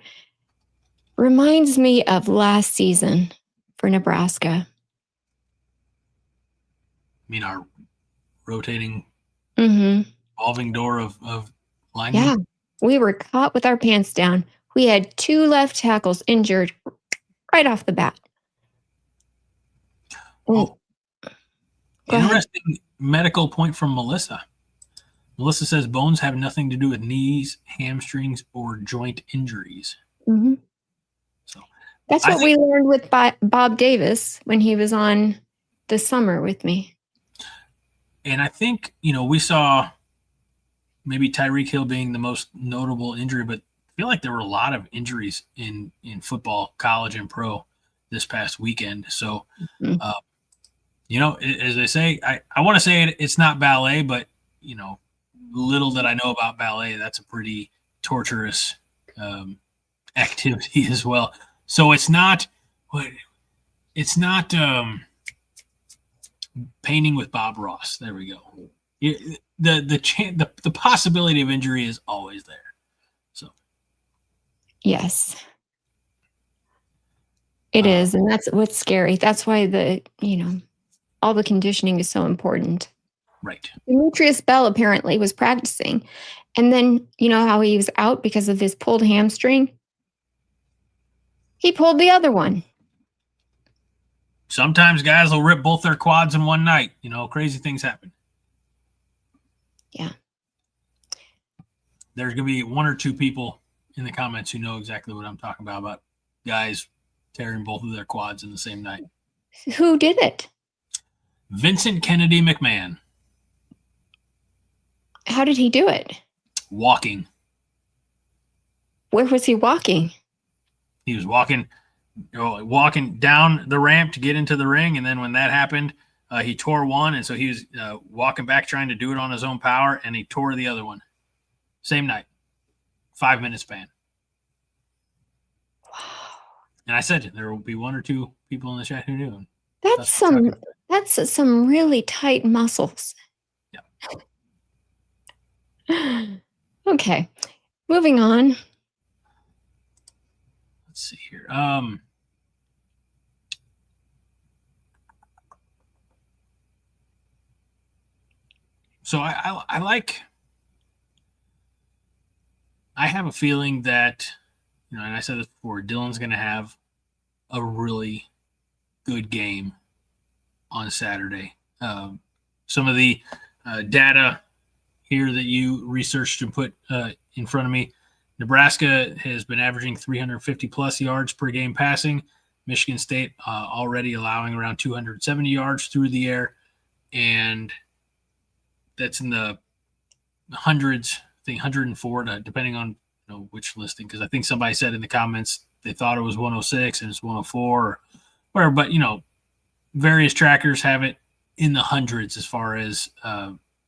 reminds me of last season for Nebraska. I mean, our rotating, evolving door of linemen. Yeah, we were caught with our pants down. We had 2 left tackles injured right off the bat. Oh, interesting medical point from Melissa. Melissa says bones have nothing to do with knees, hamstrings, or joint injuries. Mm-hmm. So that's what we learned with Bob Davis when he was on this summer with me. And I think, we saw maybe Tyreek Hill being the most notable injury, but I feel like there were a lot of injuries in football, college and pro this past weekend. So, as they say, I want to say it's not ballet, but, little that I know about ballet, that's a pretty torturous activity as well. So it's not painting with Bob Ross. There we go. The possibility of injury is always there. So yes, it is, and that's what's scary. That's why all the conditioning is so important. Right. Demetrius Bell apparently was practicing, and then how he was out because of his pulled hamstring. He pulled the other one. Sometimes guys will rip both their quads in one night. Crazy things happen. Yeah. there's going to be one or two people in the comments who know exactly what I'm talking about guys tearing both of their quads in the same night. Who did it? Vincent Kennedy McMahon. How did he do it? Walking. Where was he walking? He was walking down the ramp to get into the ring, and then when that happened, he tore one, and so he was walking back trying to do it on his own power, and he tore the other one. Same night. 5-minute span. Wow. And I said there will be one or two people in the chat who knew. That's some really tight muscles. Yeah. Okay. Moving on. Let's see here. So I like. I have a feeling that, and I said this before, Dylan's going to have a really good game on Saturday. Some of the data here that you researched and put in front of me, Nebraska has been averaging 350 plus yards per game passing. Michigan State already allowing around 270 yards through the air, and that's in the hundreds. I think 104, depending on which listing, because I think somebody said in the comments they thought it was 106 and it's 104 or whatever. But various trackers have it in the hundreds as far as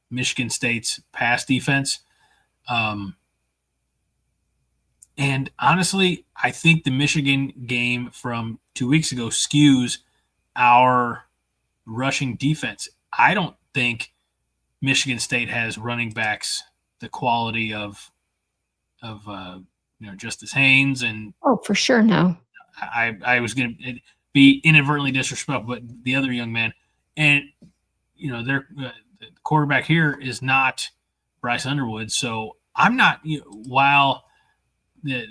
Michigan State's pass defense. And honestly, I think the Michigan game from 2 weeks ago skews our rushing defense. I don't think Michigan State has running backs the quality of Justice Haynes and for sure no. I was going to be inadvertently disrespectful, but the other young man, and their the quarterback here is not Bryce Underwood, so I'm not. While the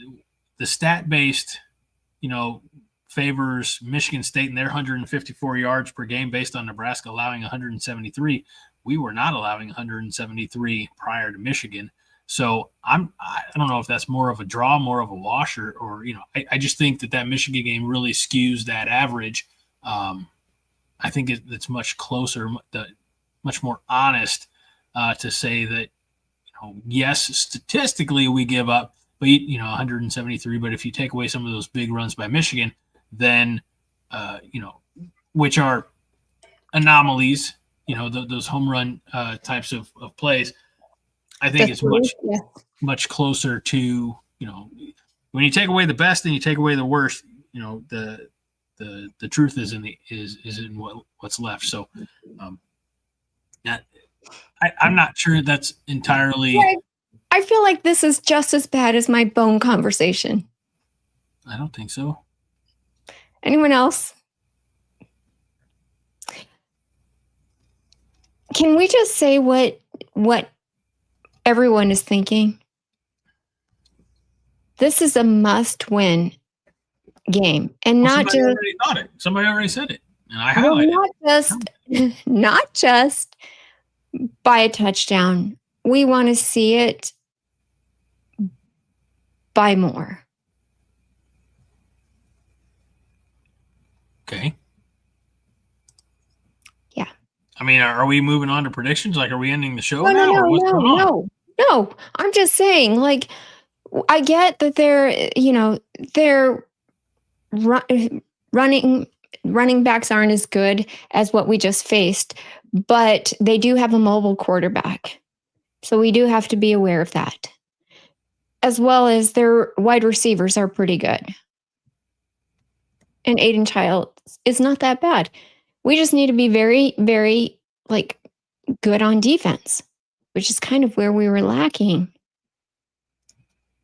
stat based, favors Michigan State and their 154 yards per game based on Nebraska allowing 173. We were not allowing 173 prior to Michigan. So I don't know if that's more of a draw, more of a wash, or I just think that Michigan game really skews that average. I think it's much closer, much more honest to say that, yes, statistically we give up, but 173. But if you take away some of those big runs by Michigan, then which are anomalies. Those home run types of plays, I think it's much closer to, when you take away the best and you take away the worst, the truth is in what's left. So I'm not sure that's entirely. I feel like this is just as bad as my bone conversation. I don't think so. Anyone else? Can we just say what everyone is thinking? Just a must-win game, and somebody already thought it. Somebody already said it, and I highlighted not just by a touchdown. We want to see it by more. Okay. Yeah. I mean, are we moving on to predictions? Like, are we ending the show now? Or what's going on? No. I'm just saying, like, I get that they're running backs aren't as good as what we just faced, but they do have a mobile quarterback. So we do have to be aware of that. As well as their wide receivers are pretty good. And Aiden Childs is not that bad. We just need to be very, very, good on defense, which is kind of where we were lacking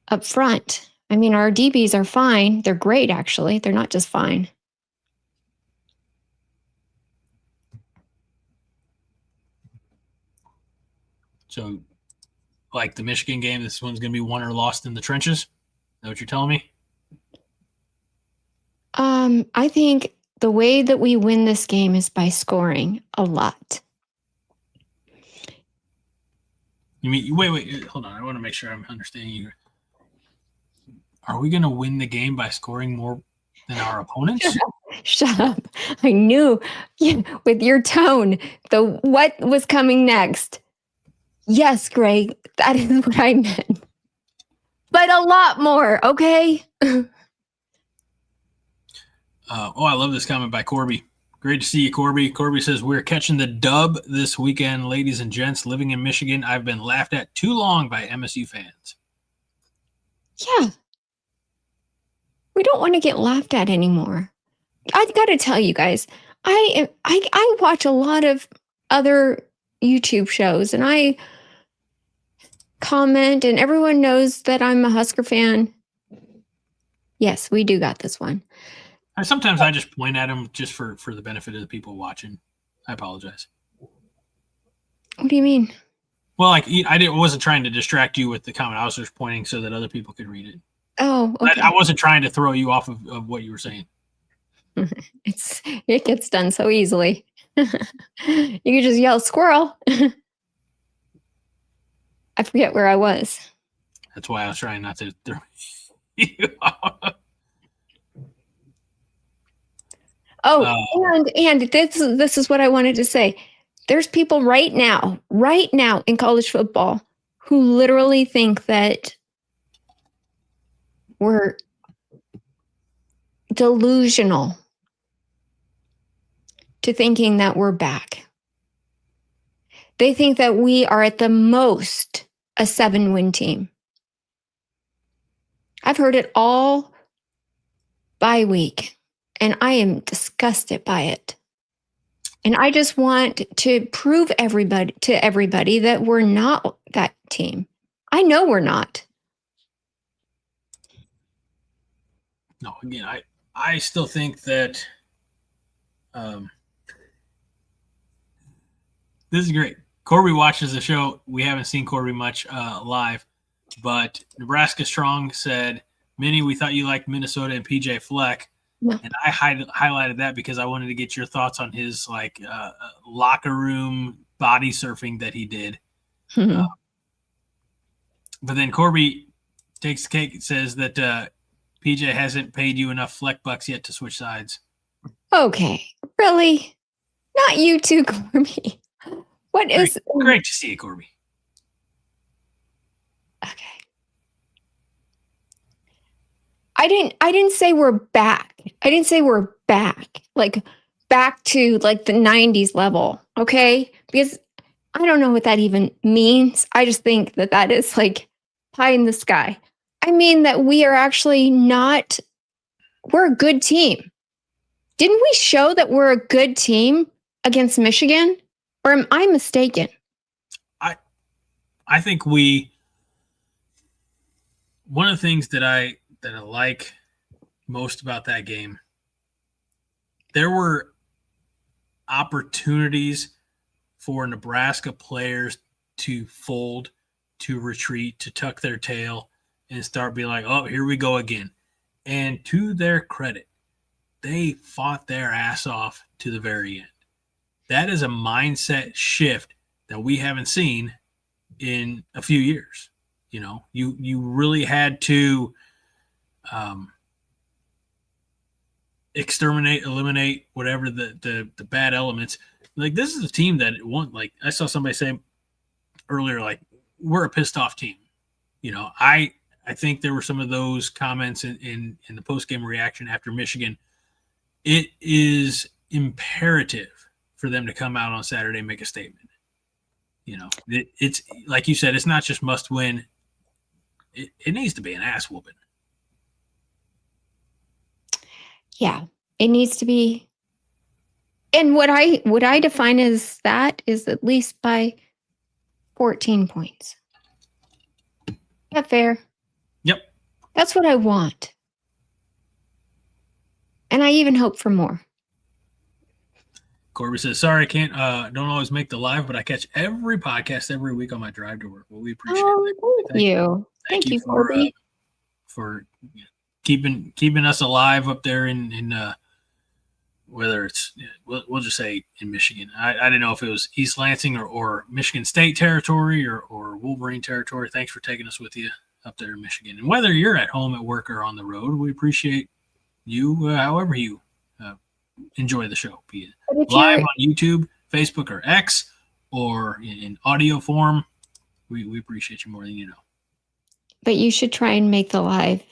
up front. I mean, our DBs are fine. They're great, actually. They're not just fine. So, like the Michigan game, this one's going to be won or lost in the trenches? Is that what you're telling me? I think the way that we win this game is by scoring a lot. You mean wait, hold on. I want to make sure I'm understanding you. Are we going to win the game by scoring more than our opponents? Shut up. I knew with your tone, what was coming next. Yes, Greg, that is what I meant. But a lot more, okay? I love this comment by Corby. Great to see you, Corby. Corby says, we're catching the dub this weekend, ladies and gents. Living in Michigan, I've been laughed at too long by MSU fans. Yeah. We don't want to get laughed at anymore. I've got to tell you guys, I watch a lot of other YouTube shows, and I comment, and everyone knows that I'm a Husker fan. Yes, we do got this one. Sometimes I just point at them just for the benefit of the people watching. I apologize. What do you mean? Well, I wasn't trying to distract you with the comment. I was just pointing so that other people could read it. Oh, okay. I wasn't trying to throw you off of what you were saying. It gets done so easily. You can just yell squirrel. I forget where I was. That's why I was trying not to throw you off. And this is what I wanted to say. There's people right now in college football who literally think that we're delusional to thinking that we're back. They think that we are at the most a 7-win team. I've heard it all bye week, and I am disgusted by it. And I just want to prove to everybody that we're not that team. I know we're not. No, again, I still think that this is great. Corby watches the show. We haven't seen Corby much live, but Nebraska Strong said, Minnie, we thought you liked Minnesota and PJ Fleck. No. And I highlighted that because I wanted to get your thoughts on his locker room body surfing that he did. Mm-hmm. But then Corby takes the cake and says that PJ hasn't paid you enough Fleck bucks yet to switch sides. Okay, really? Not you too, Corby. What is great to see you, Corby? Okay. I didn't say we're back. I didn't say we're back. Like back to like the 90s level, okay? Because I don't know what that even means. I just think that is like pie in the sky. I mean that we are actually not, we're a good team. Didn't we show that we're a good team against Michigan? Or am I mistaken? I think one of the things that I like most about that game, there were opportunities for Nebraska players to fold, to retreat, to tuck their tail and start being like, oh, here we go again. And to their credit, they fought their ass off to the very end. That is a mindset shift that we haven't seen in a few years. You know, you really had to exterminate, eliminate whatever the bad elements. Like, this is a team that won. Like, I saw somebody say earlier, like, we're a pissed off team. You know, I think there were some of those comments in the post-game reaction after Michigan. It is imperative for them to come out on Saturday and make a statement. You know, it's like you said, it's not just must win. It needs to be an ass whooping. Yeah, it needs to be. And what I define as that is at least by 14 points. Is that fair? Yep. That's what I want. And I even hope for more. Corby says, sorry, I can't, don't always make the live, but I catch every podcast every week on my drive to work. Well, we appreciate it. Thank you. Thank you, Corby. For keeping us alive up there in whether it's, we'll just say in Michigan. I didn't know if it was East Lansing or Michigan State territory or Wolverine territory. Thanks for taking us with you up there in Michigan. And whether you're at home, at work, or on the road, we appreciate you however you enjoy the show, be it live on YouTube, Facebook, or X, or in audio form. We appreciate you more than you know. But you should try and make the live,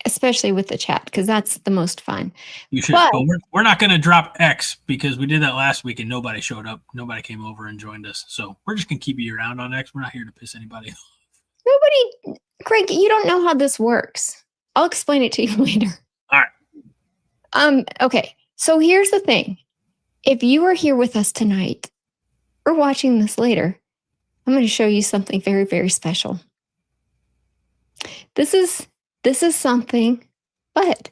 especially with the chat, because that's the most fun. You should. But we're not going to drop X because we did that last week and nobody showed up. Nobody came over and joined us. So we're just going to keep you around on X. We're not here to piss anybody off. Greg, you don't know how this works. I'll explain it to you later. All right. Okay. So here's the thing. If you are here with us tonight or watching this later, I'm going to show you something very, very special. This is something, but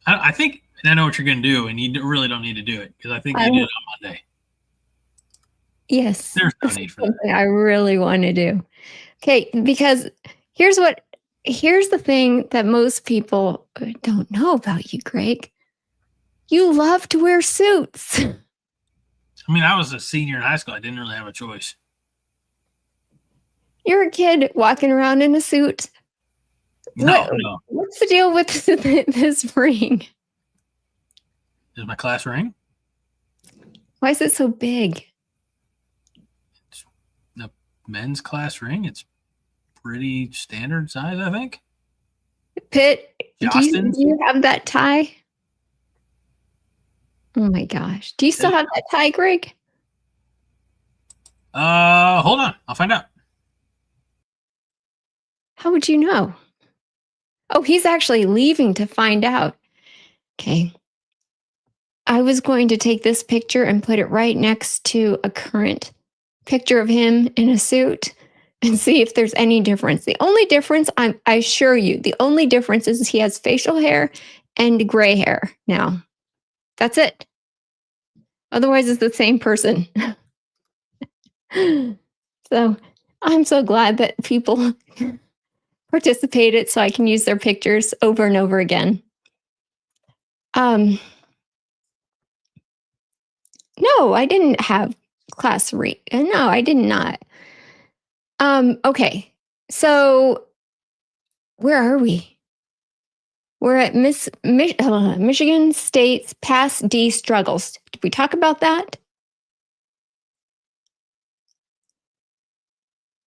I think I know what you're going to do, and you really don't need to do it because I think you did it on Monday. Yes. There's no need for that. I really want to do. Okay, because here's the thing that most people don't know about you, Greg. You love to wear suits. I mean, I was a senior in high school. I didn't really have a choice. You're a kid walking around in a suit. No. What's the deal with this ring? Is my class ring? Why is it so big? It's a men's class ring. It's pretty standard size, I think. Pitt, do you have that tie? Oh my gosh. Do you still have that tie, Greg? Hold on. I'll find out. How would you know? Oh, he's actually leaving to find out. Okay. I was going to take this picture and put it right next to a current picture of him in a suit and see if there's any difference. The only difference, I assure you, the only difference is he has facial hair and gray hair now. That's it. Otherwise, it's the same person. So I'm so glad that people participated so I can use their pictures over and over again. No, I didn't have class read. No, I did not. Okay, so where are we? We're at Michigan State's Pass D struggles. Did we talk about that?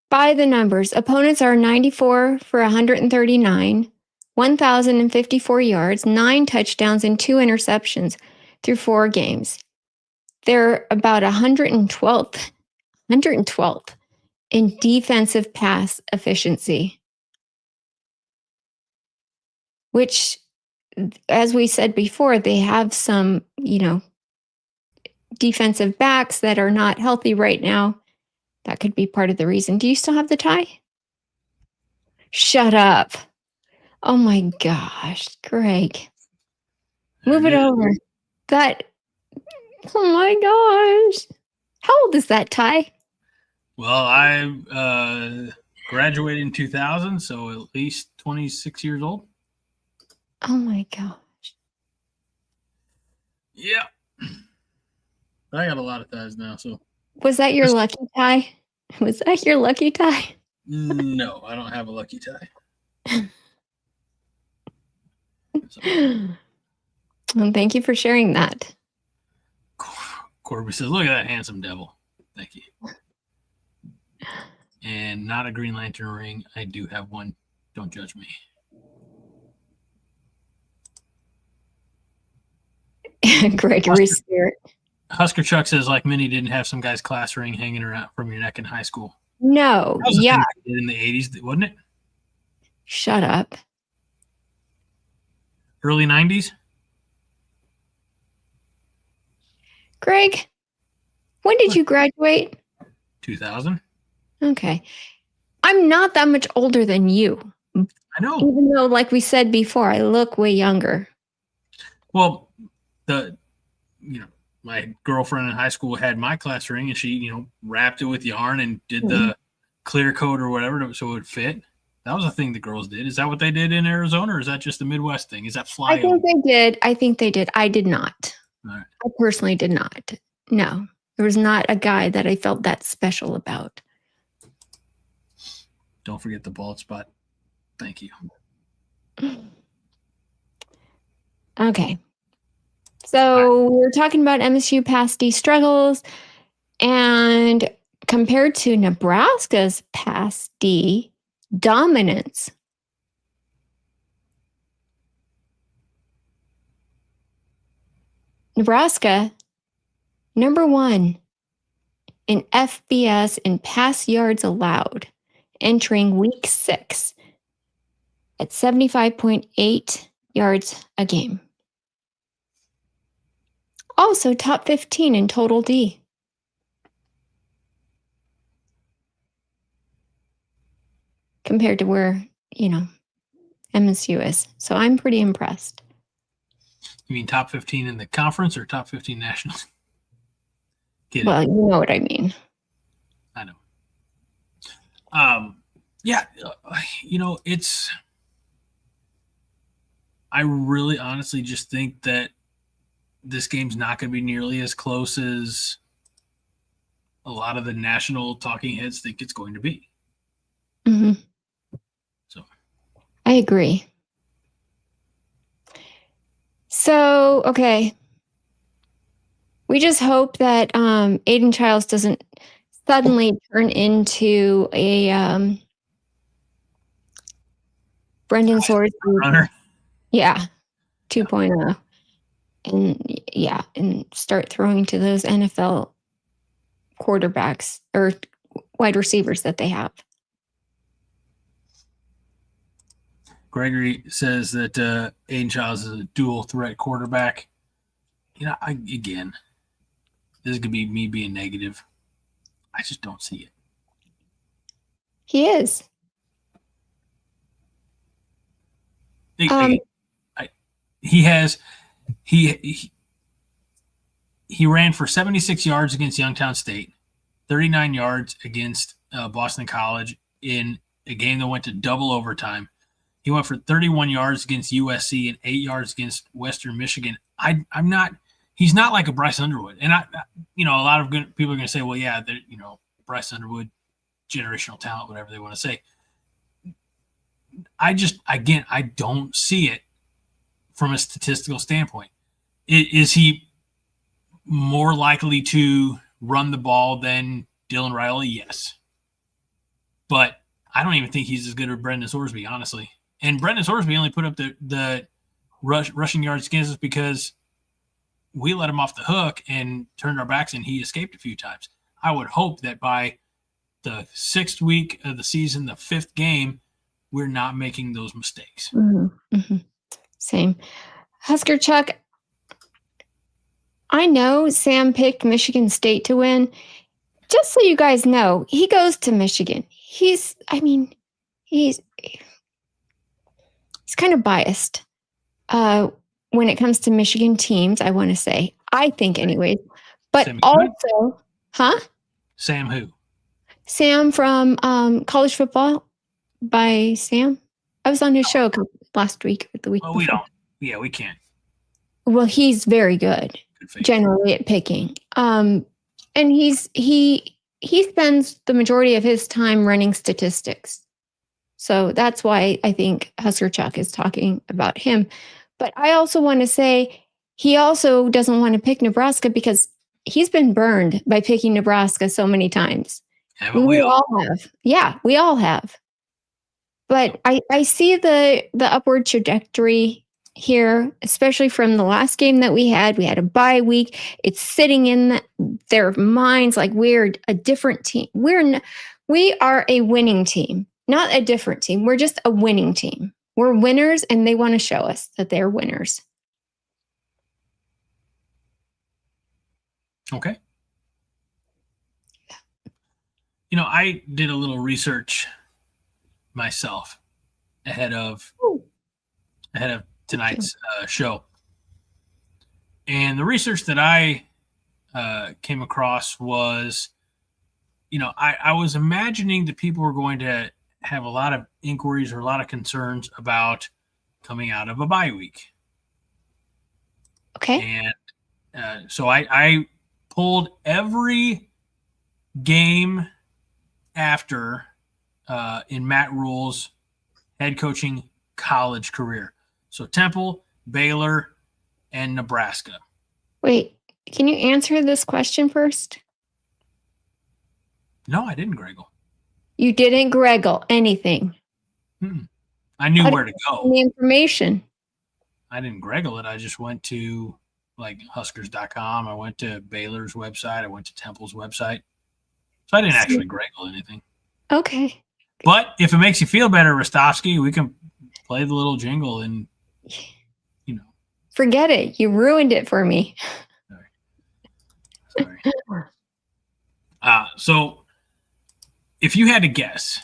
By the numbers, opponents are 94 for 139, 1,054 yards, 9 touchdowns, and 2 interceptions through 4 games. They're about 112th in defensive pass efficiency, which, as we said before, they have some, defensive backs that are not healthy right now. That could be part of the reason. Do you still have the tie? Shut up. Oh my gosh, Greg. Move it over. Oh my gosh. How old is that tie? Well, I graduated in 2000, so at least 26 years old. Oh my gosh. Yeah. I got a lot of ties now, so. Was that your lucky tie? Was that your lucky tie? No, I don't have a lucky tie. Well, thank you for sharing that. Corby says, look at that handsome devil. Thank you. And not a Green Lantern ring. I do have one. Don't judge me. Gregory Spirit. Husker Chuck says, like Minnie didn't have some guy's class ring hanging around from your neck in high school. No. Yeah. In the 80s, wasn't it? Shut up. Early 90s? Greg, when did you graduate? 2000. Okay. I'm not that much older than you. I know. Even though, like we said before, I look way younger. Well, my girlfriend in high school had my class ring, and she, wrapped it with yarn and did the clear coat or whatever so it would fit. That was a thing the girls did. Is that what they did in Arizona, or is that just a Midwest thing? Is that fly? I think they did. I did not. Right. I personally did not. No, there was not a guy that I felt that special about. Don't forget the bald spot. Thank you. Okay. So we're talking about MSU past D struggles, and compared to Nebraska's past D dominance. Nebraska, number 1 in FBS in pass yards allowed, entering week 6 at 75.8 yards a game. Also top 15 in total D. Compared to where, MSU is. So I'm pretty impressed. You mean top 15 in the conference or top 15 nationals? Well, you know what I mean. I know. Yeah, I really honestly just think that this game's not going to be nearly as close as a lot of the national talking heads think it's going to be. Mm-hmm. So I agree. So, okay. We just hope that Aiden Childs doesn't suddenly turn into a Brendan Swords runner. Yeah, 2.0. And start throwing to those NFL quarterbacks or wide receivers that they have. Gregory says that Aiden Childs is a dual threat quarterback. Again, this could be me being negative. I just don't see it. He is. He ran for 76 yards against Youngstown State, 39 yards against Boston College in a game that went to double overtime. He went for 31 yards against USC and 8 yards against Western Michigan. He's not like a Bryce Underwood. And a lot of people are going to say, well, yeah, Bryce Underwood, generational talent, whatever they want to say. I don't see it from a statistical standpoint. Is he more likely to run the ball than Dylan Riley? Yes. But I don't even think he's as good as Brendan Sorsby, honestly. And Brendan Sorsby only put up the rushing yards against us because we let him off the hook and turned our backs, and he escaped a few times. I would hope that by the 6th week of the season, the 5th game, we're not making those mistakes. Mm-hmm. Mm-hmm. Same. Husker Chuck, I know Sam picked Michigan State to win. Just so you guys know, he goes to Michigan. He's kind of biased when it comes to Michigan teams, I want to say. I think anyways. But Sam also, Sam who? Sam from College Football by Sam. I was on his show last week or the week before. We don't. Yeah, we can't. Well, he's very good generally at picking. And he spends the majority of his time running statistics. So that's why I think Husker Chuck is talking about him. But I also want to say he also doesn't want to pick Nebraska because he's been burned by picking Nebraska so many times. We all have. Yeah, we all have. But I see the upward trajectory here, especially from the last game that we had. We had a bye week. It's sitting in their minds like we're a different team. We are a winning team, not a different team. We're just a winning team. We're winners, and they want to show us that they're winners. Okay. I did a little research myself ahead of tonight's show. And the research that I came across was, I was imagining that people were going to have a lot of inquiries or a lot of concerns about coming out of a bye week. Okay. And so I pulled every game after in Matt Rule's head coaching college career. So Temple, Baylor, and Nebraska. Wait, can you answer this question first? No, I didn't, Greggle. You didn't Greggle anything. I knew where to go. The information. I didn't Greggle it. I just went to like Huskers.com. I went to Baylor's website. I went to Temple's website. So I didn't actually Greggle anything. Okay. But if it makes you feel better, Rostovsky, we can play the little jingle and, you know. Forget it. You ruined it for me. Sorry. So if you had to guess,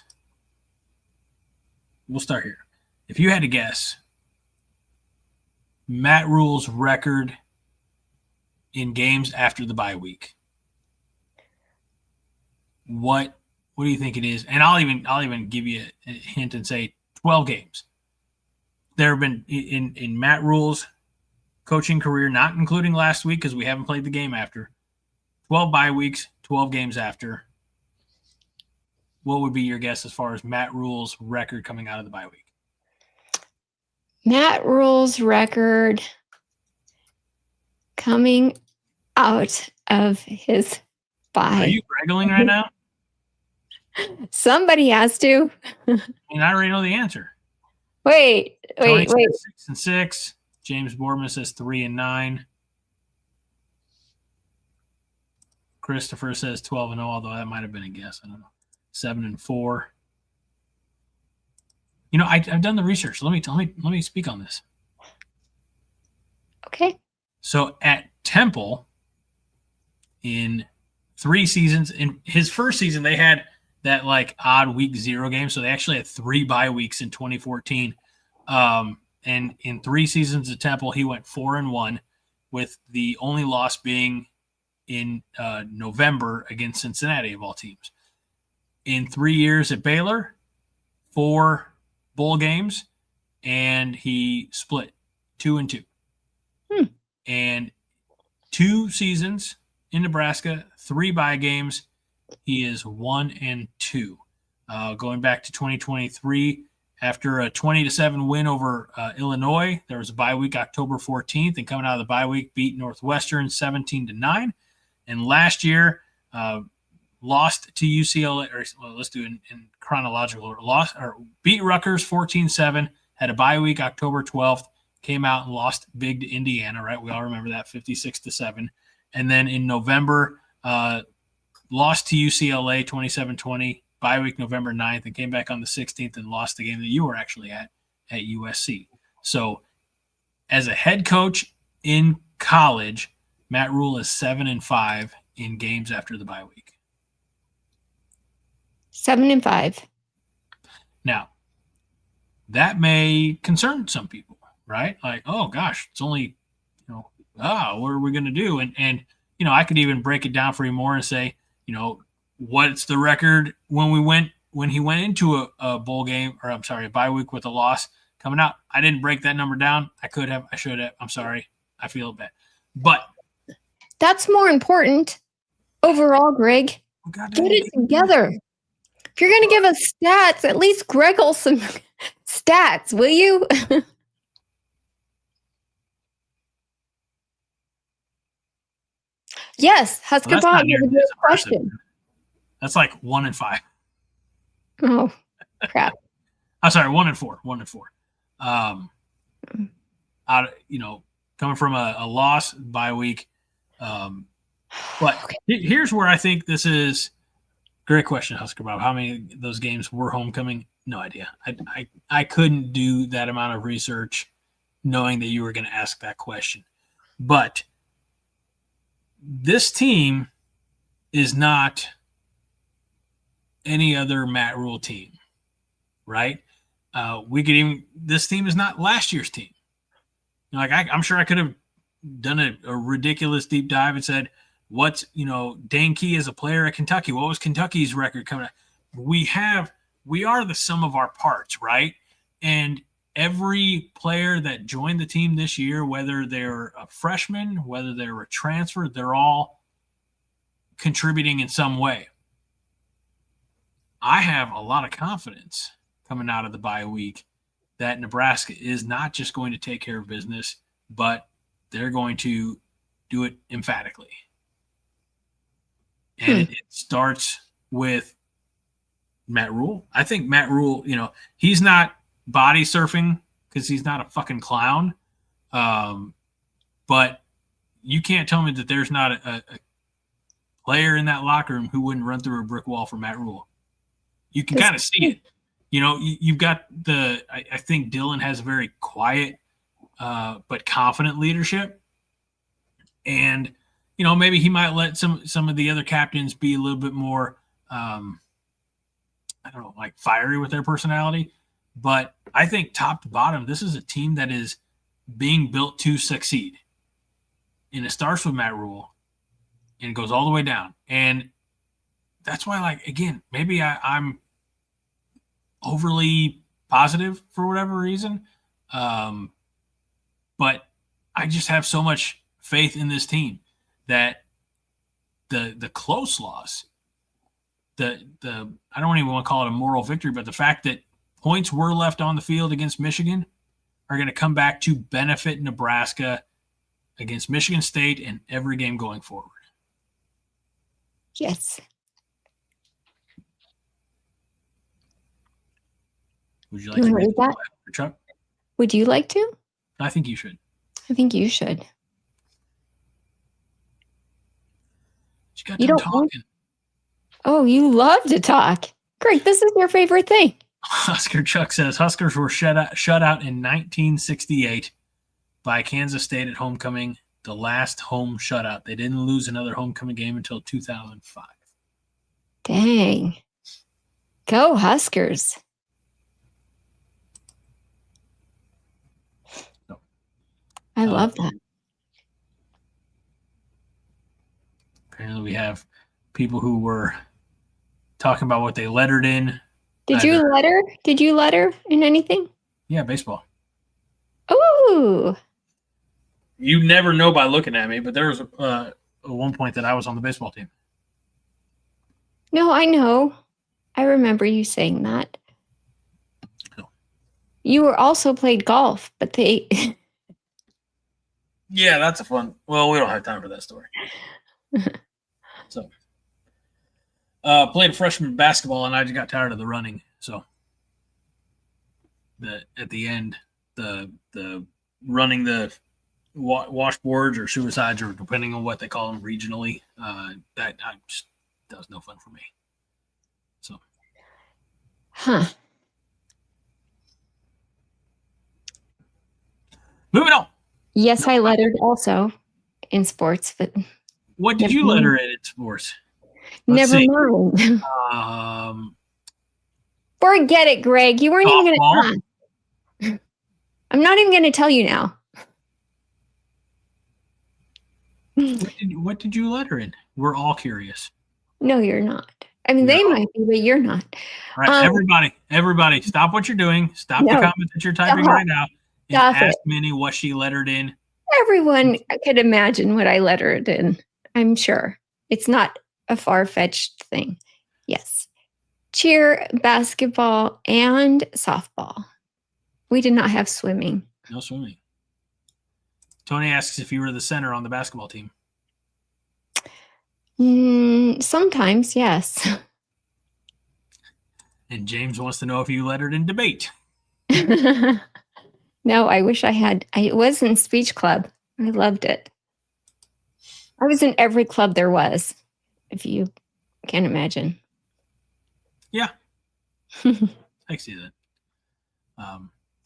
we'll start here. If you had to guess Matt Rule's record in games after the bye week, what do you think it is? And I'll even give you a hint and say 12 games. There have been in Matt Rule's coaching career, not including last week because we haven't played the game after, 12 bye weeks, 12 games after. What would be your guess as far as Matt Rule's record coming out of the bye week? Matt Rule's record coming out of his bye. Are you Greggling right now? Somebody has to. I mean, I already know the answer. Wait. Tony says 6-6. James Boardman says 3-9. Christopher says 12-0, although that might have been a guess. I don't know. 7-4. You know, I've done the research. Let me speak on this. Okay. So at Temple, in 3 seasons, in his first season, they had that like odd week 0 game. So they actually had 3 bye weeks in 2014. And in 3 seasons at Temple, he went 4-1, with the only loss being in November against Cincinnati, of all teams. In 3 years at Baylor, 4 bowl games, and he split 2-2. And 2 seasons in Nebraska, 3 bye games, he is 1-2. Going back to 2023, after a 20-7 win over Illinois, there was a bye week October 14th, and coming out of the bye week, beat Northwestern 17-9. And last year, lost to UCLA, or well, let's do it in chronological order. Beat Rutgers 14-7, had a bye week October 12th, came out and lost big to Indiana, right? We all remember that, 56-7. And then in November, lost to UCLA 27-20, bye week November 9th, and came back on the 16th and lost the game that you were actually at USC. So as a head coach in college, Matt Rule is 7-5 in games after the bye week. 7-5. Now, that may concern some people, right? Like, oh gosh, it's only, what are we going to do? And I could even break it down for you more and say, what's the record when he went into a bowl game, or I'm sorry, a bye week with a loss coming out. I didn't break that number down. I could have, I should have. I'm sorry. I feel bad, but that's more important overall, Greg. Get it together. If you're going to give us stats, at least Greggle some stats, will you? Yes, Husker Bob has a good question. That's like 1-5. Oh, crap. I'm sorry, 1-4. 1-4. Coming from a loss bye week. But here's where I think this is. Great question, Husker Bob. How many of those games were homecoming? No idea. I couldn't do that amount of research knowing that you were going to ask that question. But this team is not any other Matt Rule team, right? This team is not last year's team. I'm sure I could have done a ridiculous deep dive and said, what's, Dane Key as a player at Kentucky? What was Kentucky's record coming out? We have we are the sum of our parts, right? And every player that joined the team this year, whether they're a freshman, whether they're a transfer, they're all contributing in some way. I have a lot of confidence coming out of the bye week that Nebraska is not just going to take care of business, but they're going to do it emphatically. And it starts with Matt Rule. I think Matt Rule, he's not body surfing because he's not a fucking clown. But you can't tell me that there's not a player in that locker room who wouldn't run through a brick wall for Matt Rule. You can kind of see it. You've got I think Dylan has a very quiet but confident leadership. And, maybe he might let some of the other captains be a little bit more, like fiery with their personality. But I think top to bottom, this is a team that is being built to succeed. And it starts with Matt Rule and it goes all the way down. And that's why, maybe I'm overly positive for whatever reason. But I just have so much faith in this team that the close loss, I don't even want to call it a moral victory, but the fact that points were left on the field against Michigan are going to come back to benefit Nebraska against Michigan State and every game going forward. Yes. Would you like to read that, Chuck? Would you like to? I think you should. I think you should. You got done talking. Oh, you love to talk. Great. This is your favorite thing. Husker Chuck says Huskers were shut out in 1968 by Kansas State at homecoming, the last home shutout. They didn't lose another homecoming game until 2005. Dang. Go Huskers. I love that. Apparently we have people who were talking about what they lettered in. Did you letter in anything? Yeah, baseball. Ooh. You never know by looking at me, but there was at one point that I was on the baseball team. No, I know. I remember you saying that. No. You were also played golf, but they... Yeah, that's a fun... Well, we don't have time for that story. So, played freshman basketball, and I just got tired of the running. So, at the end, the running the washboards or suicides, or depending on what they call them regionally, that was no fun for me. So, moving on. Yes, I lettered also in sports, but what did you letter in sports? Never mind. Forget it, Greg. You weren't even going to. I'm not even going to tell you now. What did you letter in? We're all curious. No, you're not. I mean, they might be, but you're not. All right, everybody, stop what you're doing. Stop the comment that you're typing right now. And ask Minnie what she lettered in. Everyone could imagine what I lettered in. I'm sure. It's not a far-fetched thing. Yes. Cheer, basketball, and softball. We did not have swimming. No swimming. Tony asks if you were the center on the basketball team. Sometimes, yes. And James wants to know if you lettered in debate. No, I wish I had. I was in speech club. I loved it. I was in every club there was, if you can imagine. Yeah. I see that.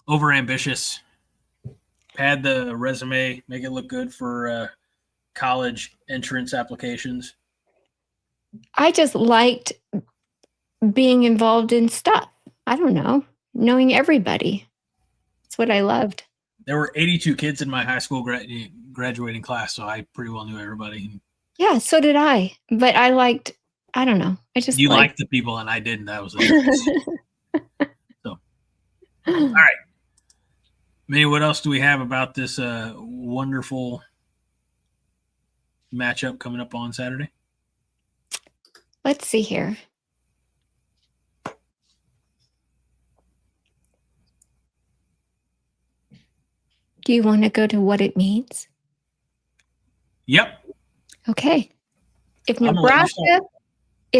Over ambitious. Pad the resume, make it look good for college entrance applications. I just liked being involved in stuff. I don't know, knowing everybody. That's what I loved. There were 82 kids in my high school graduating class, so I pretty well knew everybody. Yeah, so did I. But I don't know. I just liked the people and I didn't. That was it. All right. Minnie, what else do we have about this wonderful matchup coming up on Saturday? Let's see here. Do you want to go to what it means? Yep. Okay. If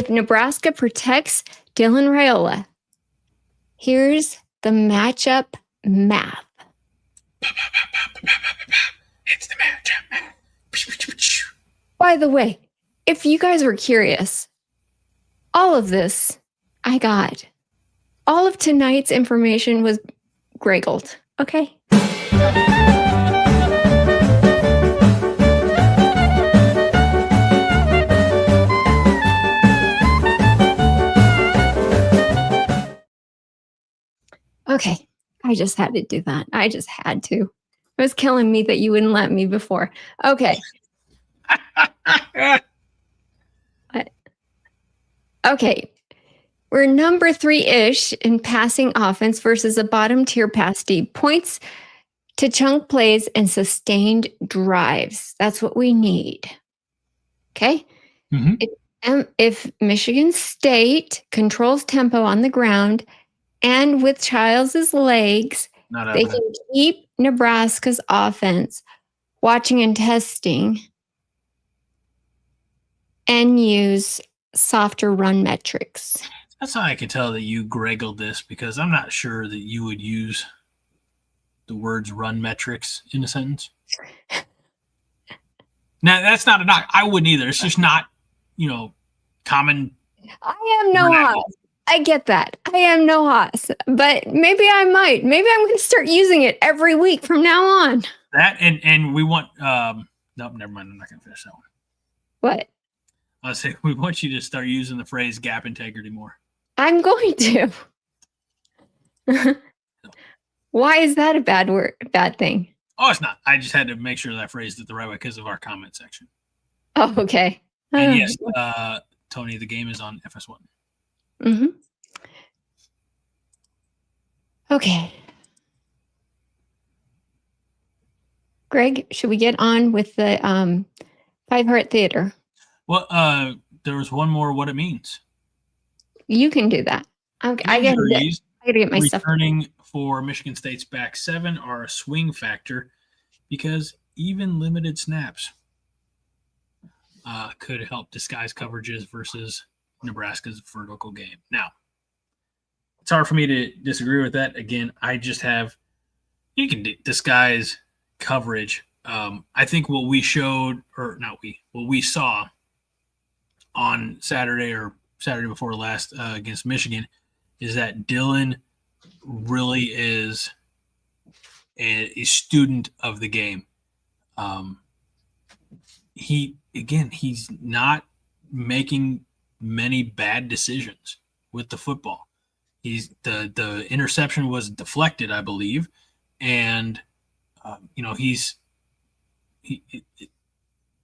Nebraska protects Dylan Raiola, here's the matchup math. It's the matchup math. By the way, if you guys were curious, all of this I got. All of tonight's information was Greggled. Okay. Okay. I just had to do that. I just had to. It was killing me that you wouldn't let me before. Okay. Okay. We're number 3-ish in passing offense versus a bottom tier pass D. Points to chunk plays and sustained drives. That's what we need. Okay? Mm-hmm. If Michigan State controls tempo on the ground and with Childs' legs, they can keep Nebraska's offense watching and testing and use softer run metrics. That's how I can tell that you Greggled this, because I'm not sure that you would use the words run metrics in a sentence. Now, that's not a knock. I wouldn't either. It's just not, common. I am no Haas. I get that. I am no Haas. But maybe I might. Maybe I'm going to start using it every week from now on. That and we want nope, never mind. I'm not going to finish that one. What? I was saying we want you to start using the phrase gap integrity more. I'm going to. Why is that a bad thing? Oh, it's not. I just had to make sure that I phrased it the right way because of our comment section. Oh, okay. And yes, Tony, the game is on FS1. Mm-hmm. Okay. Greg, should we get on with the Five Heart Theater? Well, there was one more. What it means. You can do that. Okay, I got to get my stuff. Returning for Michigan State's back seven are a swing factor because even limited snaps could help disguise coverages versus Nebraska's vertical game. Now, it's hard for me to disagree with that. Again, you can disguise coverage. I think what we saw on Saturday or Saturday before last against Michigan is that Dylan really is a student of the game. He's not making many bad decisions with the football. The interception was deflected, I believe, and he's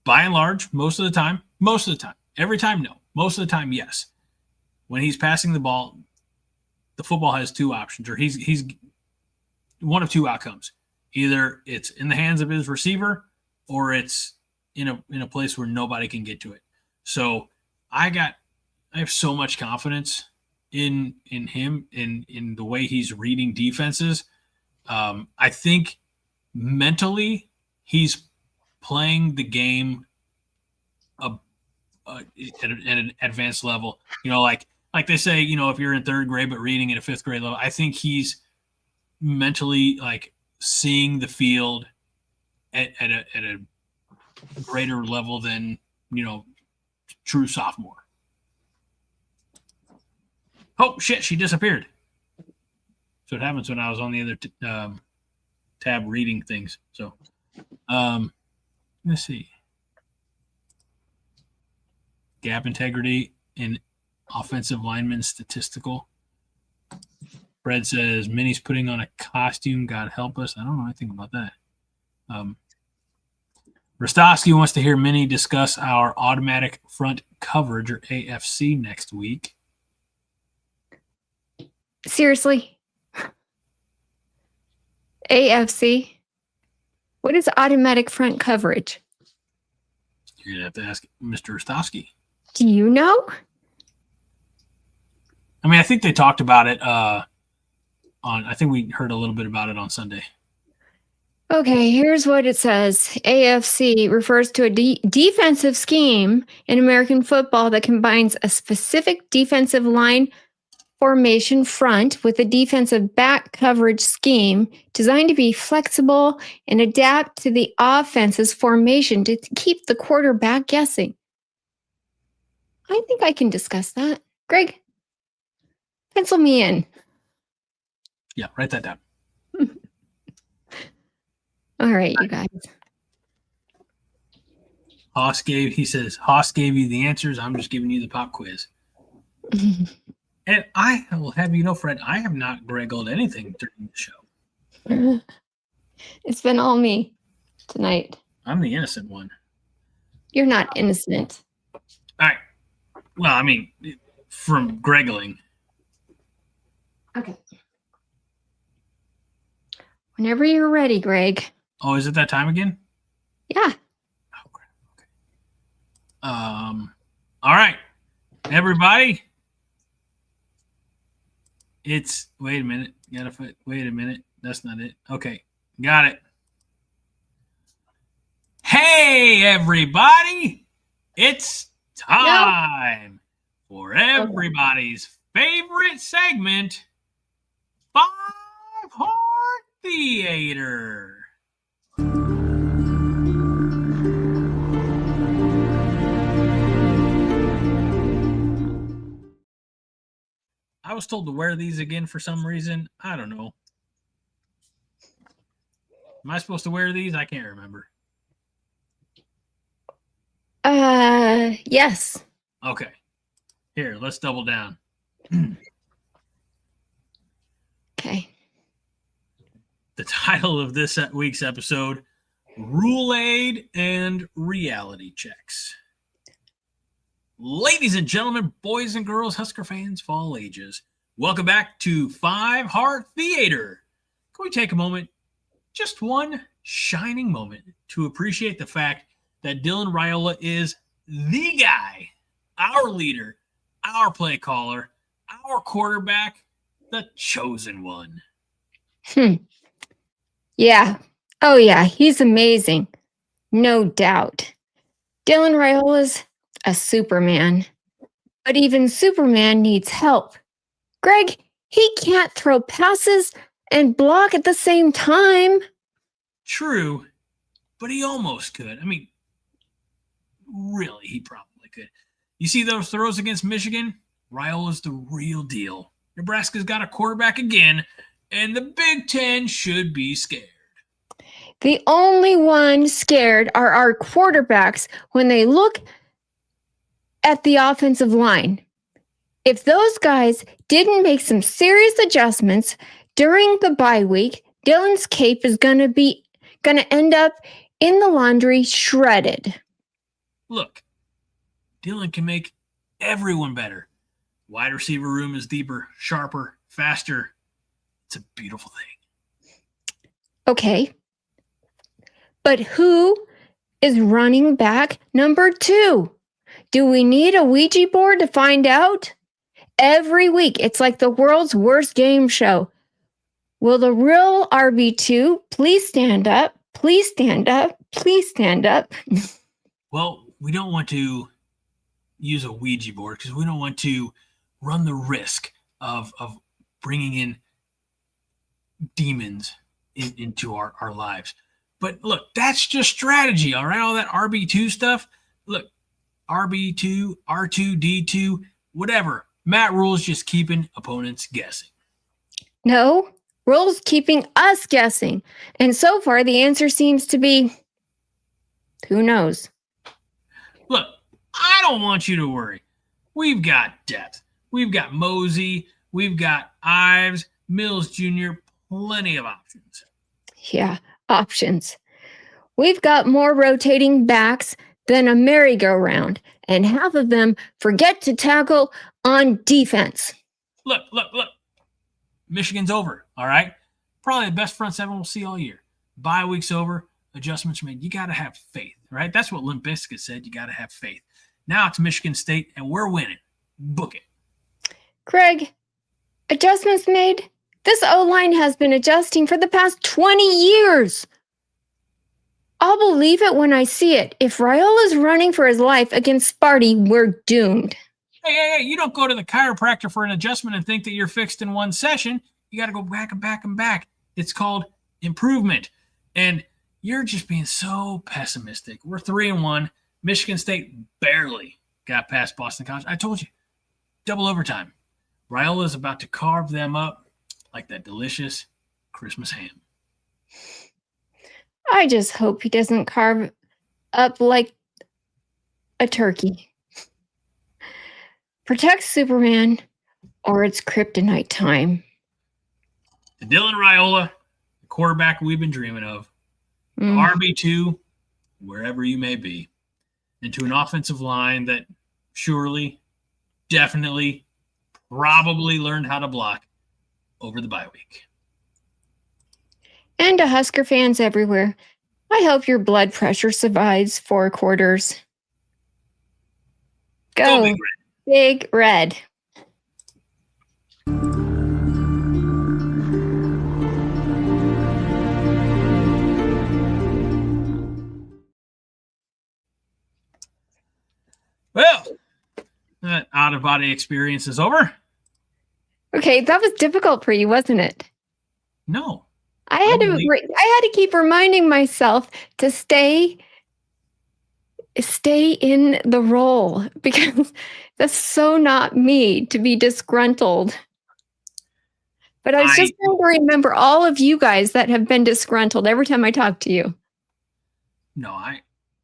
by and large most of the time, every time no, most of the time yes. When he's passing the ball, the football has two options, or he's one of two outcomes. Either it's in the hands of his receiver, or it's in a place where nobody can get to it. So I have so much confidence in him, in the way he's reading defenses. I think mentally he's playing the game at an advanced level. Like they say, if you're in third grade but reading at a fifth grade level, I think he's mentally seeing the field at a greater level than true sophomore. Oh shit, she disappeared. So it happens when I was on the other tab reading things. So let's see. Gap integrity in offensive lineman statistical. Fred says Minnie's putting on a costume. God help us. I don't know anything about that. Rostowski wants to hear Minnie discuss our automatic front coverage, or AFC, next week. Seriously? AFC. What is automatic front coverage? You're going to have to ask Mr. Ostowski. Do you know? I mean, I think they talked about it I think we heard a little bit about it on Sunday. Okay, here's what it says. AFC refers to a defensive scheme in American football that combines a specific defensive line formation front with a defensive back coverage scheme designed to be flexible and adapt to the offense's formation to keep the quarterback guessing. I think I can discuss that. Greg, pencil me in. Yeah, write that down. All right, you guys. Haas gave you the answers. I'm just giving you the pop quiz. And I will have you know, Fred, I have not Greggled anything during the show. It's been all me tonight. I'm the innocent one. You're not innocent. All right. Well, I mean, from Greggling. Okay. Whenever you're ready, Greg. Oh, is it that time again? Yeah. Oh, great. Okay. All right, everybody. Wait a minute. Wait a minute. That's not it. Okay. Got it. Hey, everybody. It's time for everybody's favorite segment, Five Heart Theater. I was told to wear these again for some reason. I don't know. Am I supposed to wear these? I can't remember. Yes. Okay. Here, let's double down. Okay. The title of this week's episode, Rule Aid and Reality Checks. Ladies and gentlemen, boys and girls, Husker fans of all ages, welcome back to Five Heart Theater. Can we take a moment, just one shining moment, to appreciate the fact that Dylan Raiola is the guy, our leader, our play caller, our quarterback, the chosen one. Yeah. Oh, yeah. He's amazing. No doubt. Dylan Raiola's a Superman. But even Superman needs help. Greg, he can't throw passes and block at the same time. True, but he almost could. I mean, really, he probably could. You see those throws against Michigan? Raiola's the real deal. Nebraska's got a quarterback again, and the Big Ten should be scared. The only one scared are our quarterbacks when they look at the offensive line. If those guys didn't make some serious adjustments during the bye week, Dylan's cape is gonna end up in the laundry shredded. Look, Dylan can make everyone better. Wide receiver room is deeper, sharper, faster. It's a beautiful thing. Okay. But who is running back number 2? Do we need a Ouija board to find out? Every week, it's like the world's worst game show. Will the real RB2 please stand up? Please stand up. Please stand up. Well, we don't want to use a Ouija board because we don't want to run the risk of bringing in demons into our lives. But look, that's just strategy, all right? All that RB2 stuff. Look, RB2, R2, D2, whatever. Matt Rule's just keeping opponents guessing. No, Rule's keeping us guessing. And so far, the answer seems to be, who knows? Look, I don't want you to worry. We've got depth. We've got Mosey. We've got Ives, Mills Jr., plenty of options. Yeah, options. We've got more rotating backs than a merry-go-round, and half of them forget to tackle on defense. Look. Michigan's over, all right? probably the best front seven we'll see all year. Bye week's over, adjustments are made. You got to have faith, right? That's what Limp Bizkit said. You got to have faith. Now it's Michigan State, and we're winning. Book it. Greg, adjustments made? This O-line has been adjusting for the past 20 years. I'll believe it when I see it. If Raiola's running for his life against Sparty, we're doomed. Hey, you don't go to the chiropractor for an adjustment and think that you're fixed in one session. You got to go back and back and back. It's called improvement. And you're just being so pessimistic. We're 3-1. Michigan State barely got past Boston College. I told you, double overtime. Raiola's about to carve them up like that delicious Christmas ham. I just hope he doesn't carve up like a turkey. Protect Superman, or it's kryptonite time. To Dylan Raiola, the quarterback we've been dreaming of, RB2, wherever you may be, and to an offensive line that surely, definitely, probably learned how to block over the bye week. And to Husker fans everywhere, I hope your blood pressure survives 4 quarters. Go Big Red. Well, that out-of-body experience is over. Okay, that was difficult for you, wasn't it? No. I had to keep reminding myself to stay in the role, because that's so not me to be disgruntled. But I was just trying to remember all of you guys that have been disgruntled every time I talk to you. No,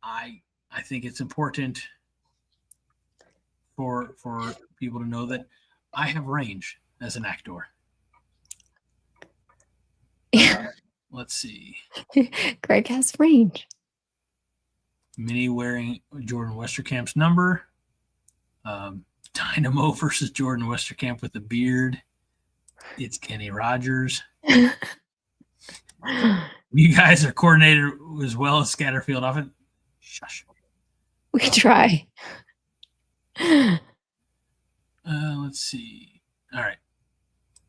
I think it's important for people to know that I have range as an actor. Let's see. Greg has range. Minnie wearing Jordan Westerkamp's number. Dynamo versus Jordan Westerkamp with a beard. It's Kenny Rogers. You guys are coordinated as well as Scatterfield often. Shush. We try. Let's see. All right.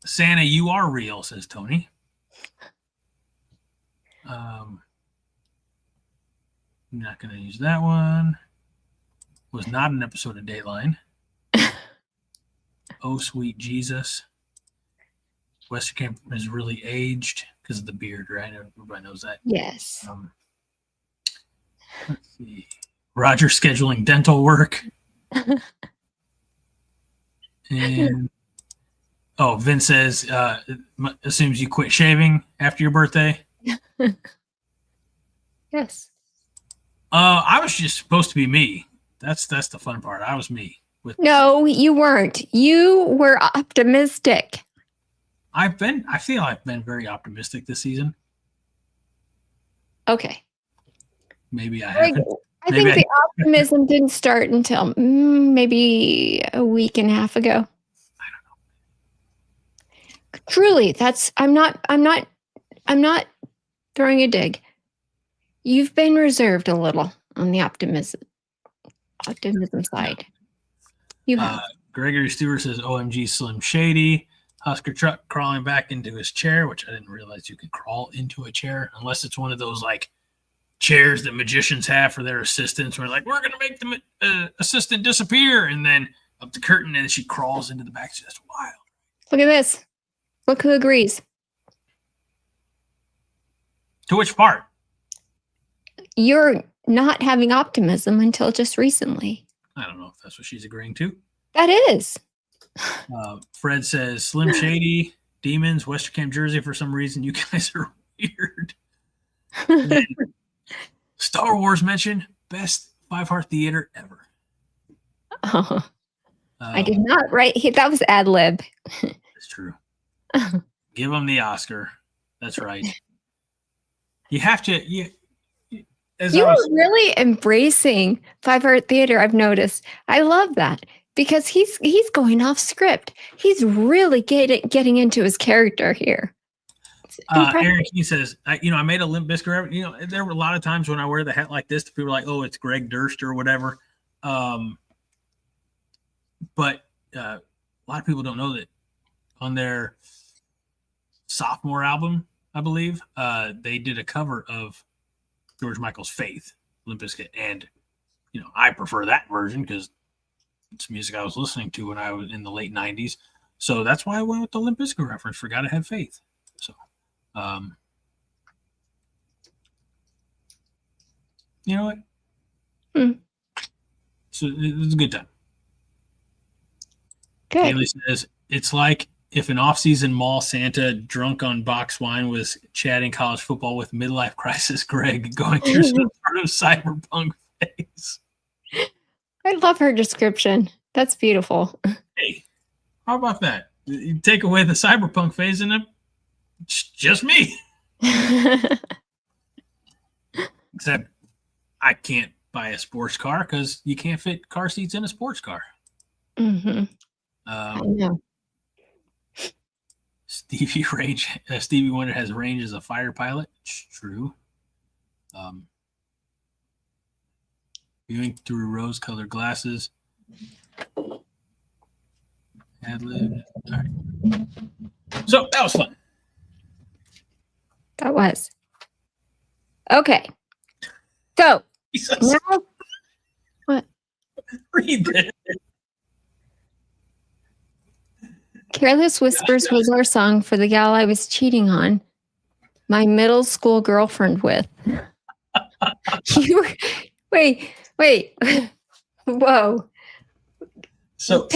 Santa, you are real, says Tony. I'm not going to use that one. Was not an episode of Dateline. Oh, sweet Jesus. Westerkamp is really aged because of the beard, right? Everybody knows that. Yes. Let's see. Roger scheduling dental work. And Vince says, assumes you quit shaving after your birthday. Yes. I was just supposed to be me. That's the fun part. I was me. No, you weren't. You were optimistic. I feel I've been very optimistic this season. Okay. Maybe I haven't. I think the optimism didn't start until maybe a week and a half ago. I don't know. Truly, I'm not throwing a dig. You've been reserved a little on the optimism side. You have. Gregory Stewart says, OMG Slim Shady. Husker truck crawling back into his chair, which I didn't realize you could crawl into a chair unless it's one of those like chairs that magicians have for their assistants. Where like, we're going to make the assistant disappear, and then up the curtain, and she crawls into the back. It's just wild. Look at this. Look who agrees. To which part? You're not having optimism until just recently. I don't know if that's what she's agreeing to. That is. Fred says, Slim Shady, Demons, Westerkamp jersey for some reason. You guys are weird. Star Wars mention, best 5-heart theater ever. Oh, I did not write. That was ad lib. It's true. Give him the Oscar. That's right. You have to. You are really embracing 5-heart theater. I've noticed. I love that. Because he's going off script. He's really getting into his character here. impressive. Aaron Key says, I made a Limp Bizkit. There were a lot of times when I wear the hat like this, people are like, oh, it's Greg Durst or whatever. But a lot of people don't know that on their sophomore album, I believe, they did a cover of George Michael's Faith, Limp Bizkit. And, I prefer that version because it's music I was listening to when I was in the late 90s. So that's why I went with the Limp Bizkit reference for Gotta Have Faith. So, you know what? So it was a good time. Good. Haley says, it's like if an off-season mall Santa drunk on box wine was chatting college football with midlife crisis Greg going through some sort of cyberpunk phase. I love her description. That's beautiful. Hey, how about that? You take away the cyberpunk phase and it's just me. Except I can't buy a sports car because you can't fit car seats in a sports car. Mm-hmm. I know. Stevie Wonder has range as a fighter pilot. It's true. Viewing through rose-colored glasses. Ad-lib. All right. So that was fun. That was. Okay. So now, what? Read it. Careless Whispers was our song for the gal I was cheating on my middle school girlfriend with. Wait. Whoa. So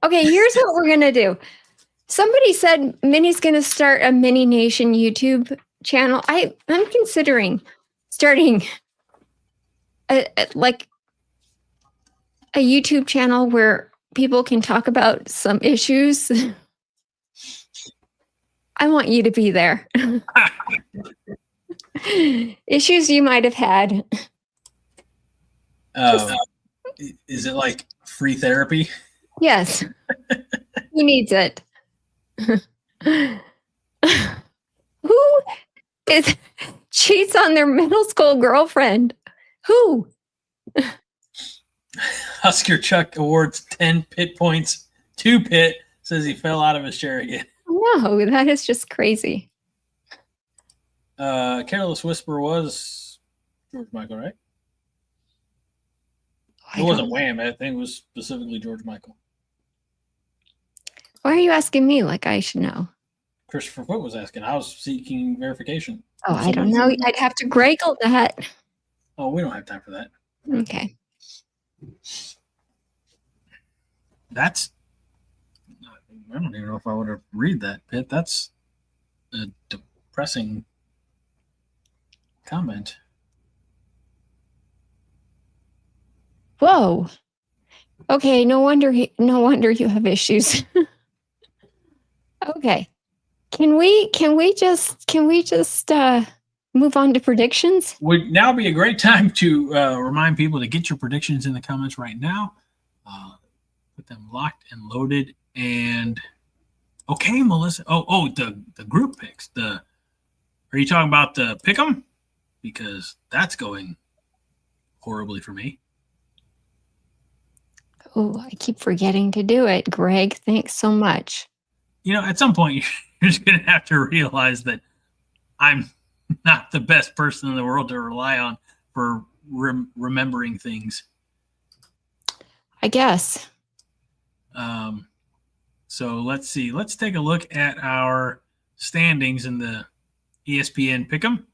okay, here's what we're gonna do. Somebody said Minnie's gonna start a Mini Nation YouTube channel. I'm considering starting a YouTube channel where people can talk about some issues. I want you to be there. Issues you might have had. Is it like free therapy? Yes. He needs it. Who cheats on their middle school girlfriend? Who? Husker Chuck awards 10 pit points to Pitt, says he fell out of his chair again. No, that is just crazy. Careless Whisper was George Michael, right? It wasn't Wham. I think it was specifically George Michael. Why are you asking me like I should know? Christopher Foote was asking. I was seeking verification. Oh, I don't know. I'd have to Greggle that. Oh, we don't have time for that. Okay. That's, I don't even know if I would have read that, Pitt. That's a depressing comment. Whoa. Okay, no wonder you have issues. Okay. Can we just move on to predictions? Would now be a great time to remind people to get your predictions in the comments right now. Put them locked and loaded. And okay, Melissa. Oh, the group picks. Are you talking about the pick 'em? Because that's going horribly for me. Oh, I keep forgetting to do it. Greg, thanks so much. At some point, you're just going to have to realize that I'm not the best person in the world to rely on for remembering things. I guess. So let's see. Let's take a look at our standings in the ESPN Pick'em.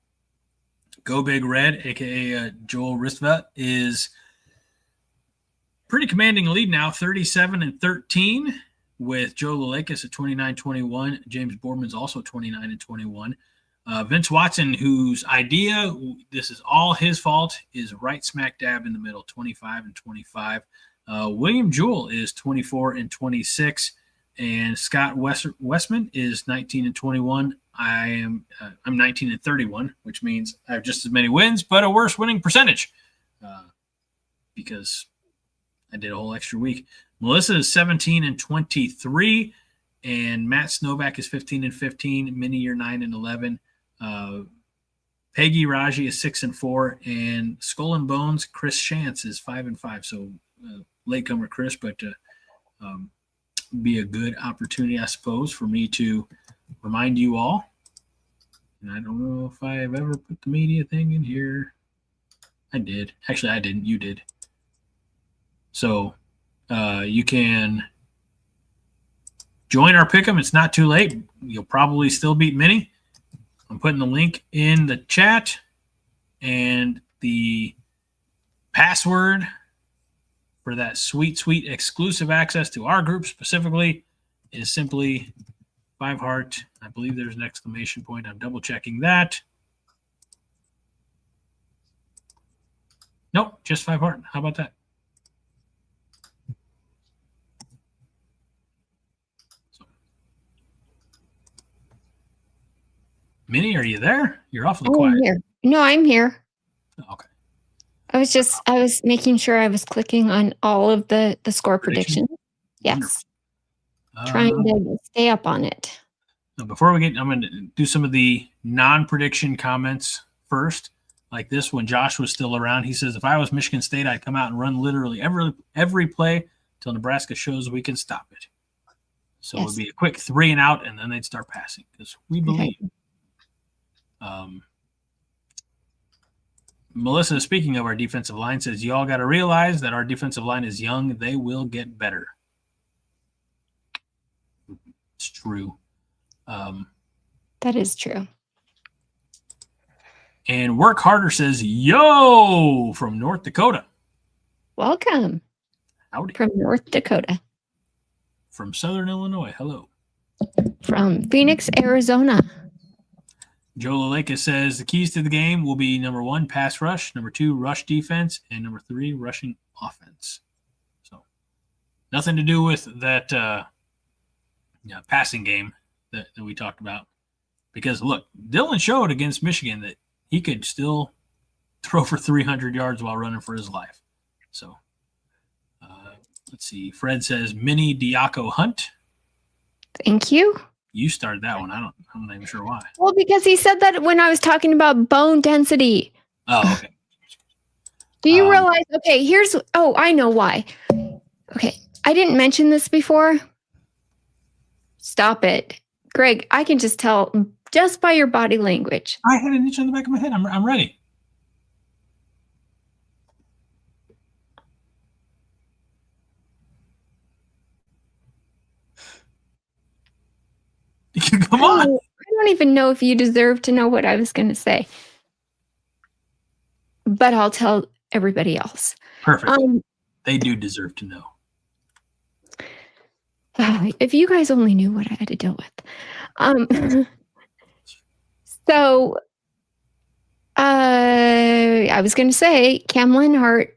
Go Big Red, a.k.a. Joel Ristvet, is pretty commanding lead now, 37-13, with Joe Lalekis at 29-21. James Boardman's also 29-21. Vince Watson, whose idea, this is all his fault, is right smack dab in the middle, 25-25. William Jewell is 24-26, and Scott Westman is 19-21. I'm 19-31, which means I have just as many wins, but a worse winning percentage because I did a whole extra week. Melissa is 17-23. and Matt Snowback is 15-15. Minnie, you're 9-11. Peggy Raji is 6-4, and Skull and Bones Chris Shantz is 5-5. So latecomer Chris, but be a good opportunity, I suppose, for me to remind you all. And I don't know if I've ever put the media thing in here. I did. Actually, I didn't. You did. So you can join our pick'em. It's not too late. You'll probably still beat Minnie. I'm putting the link in the chat, and the password for that sweet exclusive access to our group specifically is simply 5heart. I believe there's an exclamation point. I'm double checking that. Nope, just 5heart. How about that? Minnie, are you there? You're awfully quiet. I'm here. No, I'm here. Okay. I was making sure I was clicking on all of the score predictions. Yes. Trying to stay up on it. Before we get, I'm going to do some of the non-prediction comments first. Like this, when Josh was still around, he says, if I was Michigan State, I'd come out and run literally every play until Nebraska shows we can stop it. So It would be a quick 3 and out, and then they'd start passing because we believe. Okay. Melissa, speaking of our defensive line, says, y'all got to realize that our defensive line is young. They will get better. It's true. That is true. And Work Harder says, yo, from North Dakota. Welcome. Howdy. From North Dakota. From Southern Illinois. Hello. From Phoenix, Arizona. Joe Laleka says the keys to the game will be number 1, pass rush, number 2, rush defense, and number 3, rushing offense. So nothing to do with that passing game that we talked about. Because, look, Dylan showed against Michigan that he could still throw for 300 yards while running for his life. So let's see. Fred says Minnie Diaco Hunt. Thank you. You started that one. I'm not even sure why. Well, because he said that when I was talking about bone density. Oh, okay. Do you realize? Okay, I know why. Okay, I didn't mention this before. Stop it. Greg, I can just tell just by your body language. I had an itch on the back of my head. I'm ready. Come on. I don't even know if you deserve to know what I was going to say. But I'll tell everybody else. Perfect. They do deserve to know. If you guys only knew what I had to deal with. So I was going to say Cam Linhart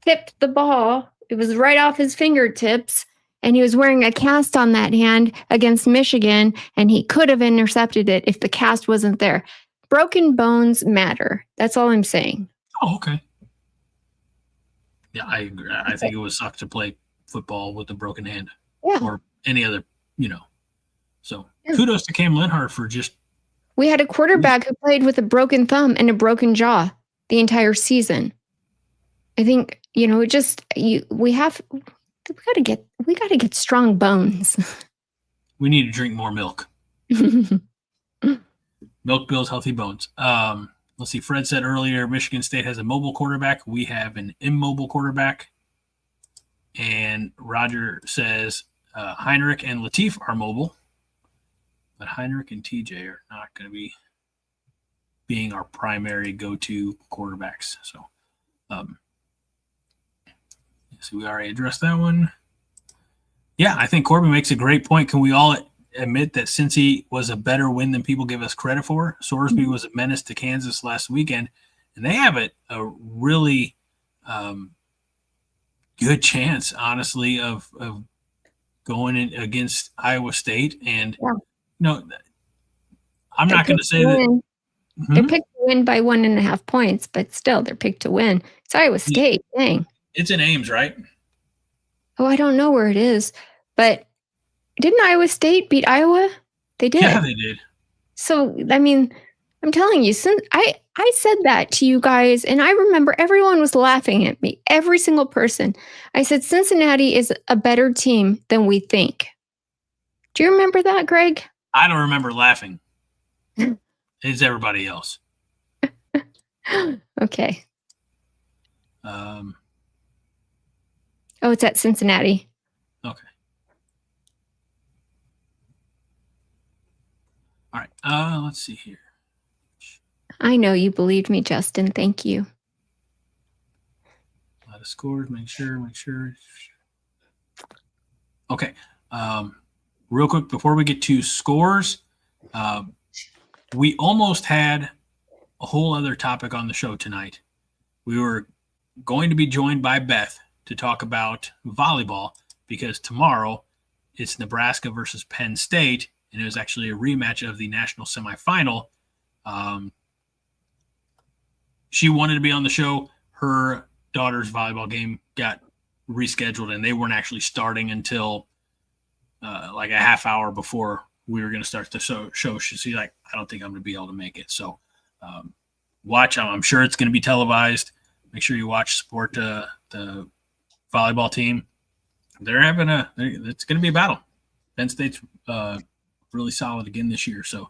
tipped the ball. It was right off his fingertips. And he was wearing a cast on that hand against Michigan, and he could have intercepted it if the cast wasn't there. Broken bones matter. That's all I'm saying. Oh, okay. Yeah, I agree. I think it would suck to play football with a broken hand. Yeah. Or any other, So kudos to Cam Linhart for just. We had a quarterback who played with a broken thumb and a broken jaw the entire season. I think, we got to get strong bones. We need to drink more milk. Milk builds healthy bones. Let's see. Fred said earlier, Michigan State has a mobile quarterback. We have an immobile quarterback. And Roger says Heinrich and Latif are mobile. But Heinrich and TJ are not going to be being our primary go-to quarterbacks. So, so we already addressed that one. Yeah, I think Corbin makes a great point. Can we all admit that Cincy was a better win than people give us credit for? Sorsby was a menace to Kansas last weekend, and they have a really good chance, honestly, of going in against Iowa State. And I'm not going to say that they're picked to win by 1.5 points, but still they're picked to win. It's Iowa State. Dang. It's in Ames, right? Oh, I don't know where it is, but Didn't Iowa State beat Iowa? They did. Yeah, they did. So, I mean, I'm telling you, since I said that to you guys, and I remember everyone was laughing at me, every single person. I said, Cincinnati is a better team than we think. Do you remember that, Greg? I don't remember laughing. It's everybody else. Okay. Oh, it's at Cincinnati. Okay. All right. Let's see here. I know you believed me, Justin. Thank you. A lot of scores. Make sure. Okay. Real quick before we get to scores, we almost had a whole other topic on the show tonight. We were going to be joined by Beth to talk about volleyball because tomorrow it's Nebraska versus Penn State, and it was actually a rematch of the national semifinal. She wanted to be on the show. Her daughter's volleyball game got rescheduled, and they weren't actually starting until like a half hour before we were going to start the show. She's like, I don't think I'm going to be able to make it. So watch. I'm sure it's going to be televised. Make sure you watch, support the volleyball team. It's going to be a battle. Penn State's really solid again this year, so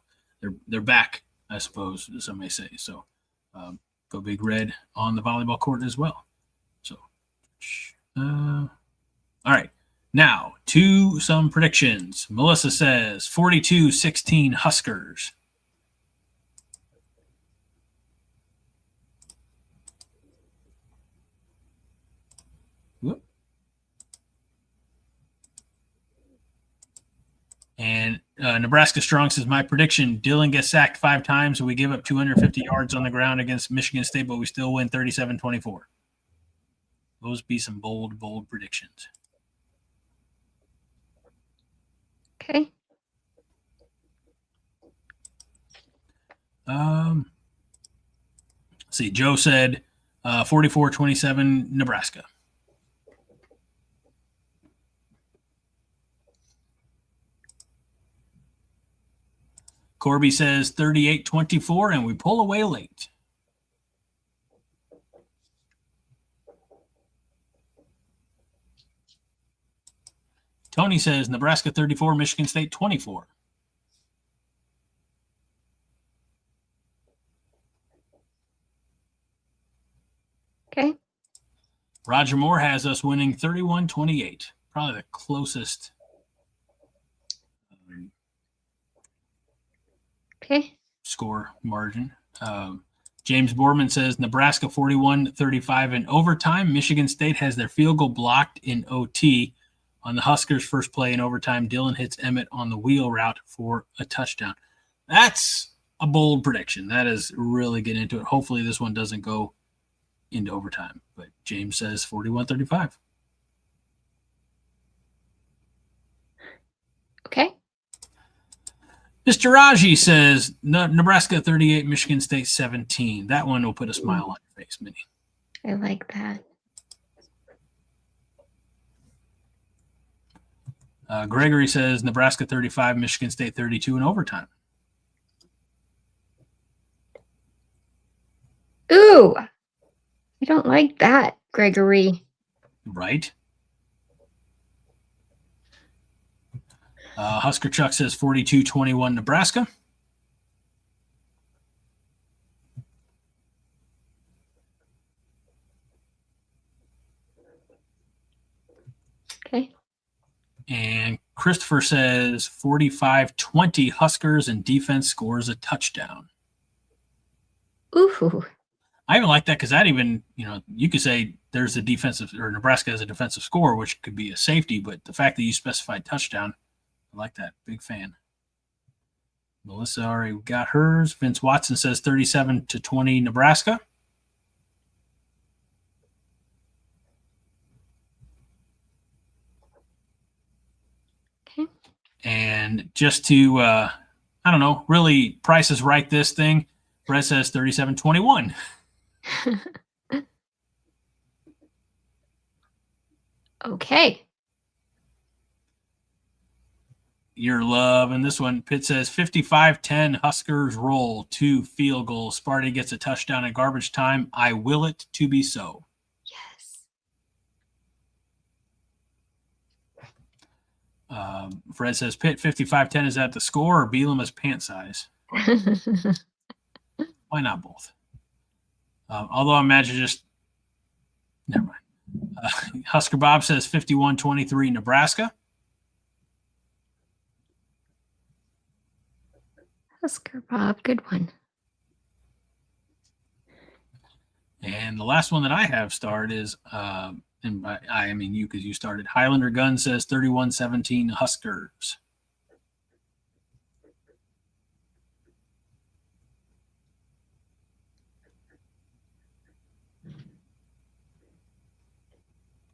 they're back, I suppose some may say. So go Big Red on the volleyball court as well. So all right, now to some predictions. Melissa says 42-16 Huskers. Whoop. And Nebraska Strong says, my prediction, Dylan gets sacked 5 times, and we give up 250 yards on the ground against Michigan State, but we still win 37-24. Those be some bold predictions. Okay. Let's see. Joe said 44-27 Nebraska. Corby says 38-24, and we pull away late. Tony says Nebraska 34, Michigan State 24. Okay. Roger Moore has us winning 31-28. Probably the closest. Okay. Score margin. James Borman says Nebraska 41-35 in overtime. Michigan State has their field goal blocked in OT. On the Huskers' first play in overtime, Dylan hits Emmett on the wheel route for a touchdown. That's a bold prediction. That is really getting into it. Hopefully this one doesn't go into overtime. But James says 41-35. Okay. Mr. Raji says Nebraska 38, Michigan State 17. That one will put a smile on your face, Minnie. I like that. Gregory says Nebraska 35, Michigan State 32 in overtime. Ooh, I don't like that, Gregory. Right. Husker Chuck says 42-21 Nebraska. Okay. And Christopher says 45-20 Huskers, and defense scores a touchdown. Ooh. I even like that because that even, you could say there's a defensive, or Nebraska has a defensive score, which could be a safety, but the fact that you specified touchdown, I like that. Big fan. Melissa already got hers. Vince Watson says 37-20 Nebraska. Okay. And just to, really Price is Right this thing, Brett says 37-21. Okay. You're loving this one. Pitt says 55-10 Huskers roll 2 field goals. Sparty gets a touchdown at garbage time. I will it to be so. Yes. Fred says Pitt 55-10 is that the score or Bielema's pant size? Why not both? Although I imagine just never mind. Husker Bob says 51-23 Nebraska. Husker Bob, good one. And the last one that I have starred is, and by I mean you because you started. Highlander Gun says 31-17 Huskers.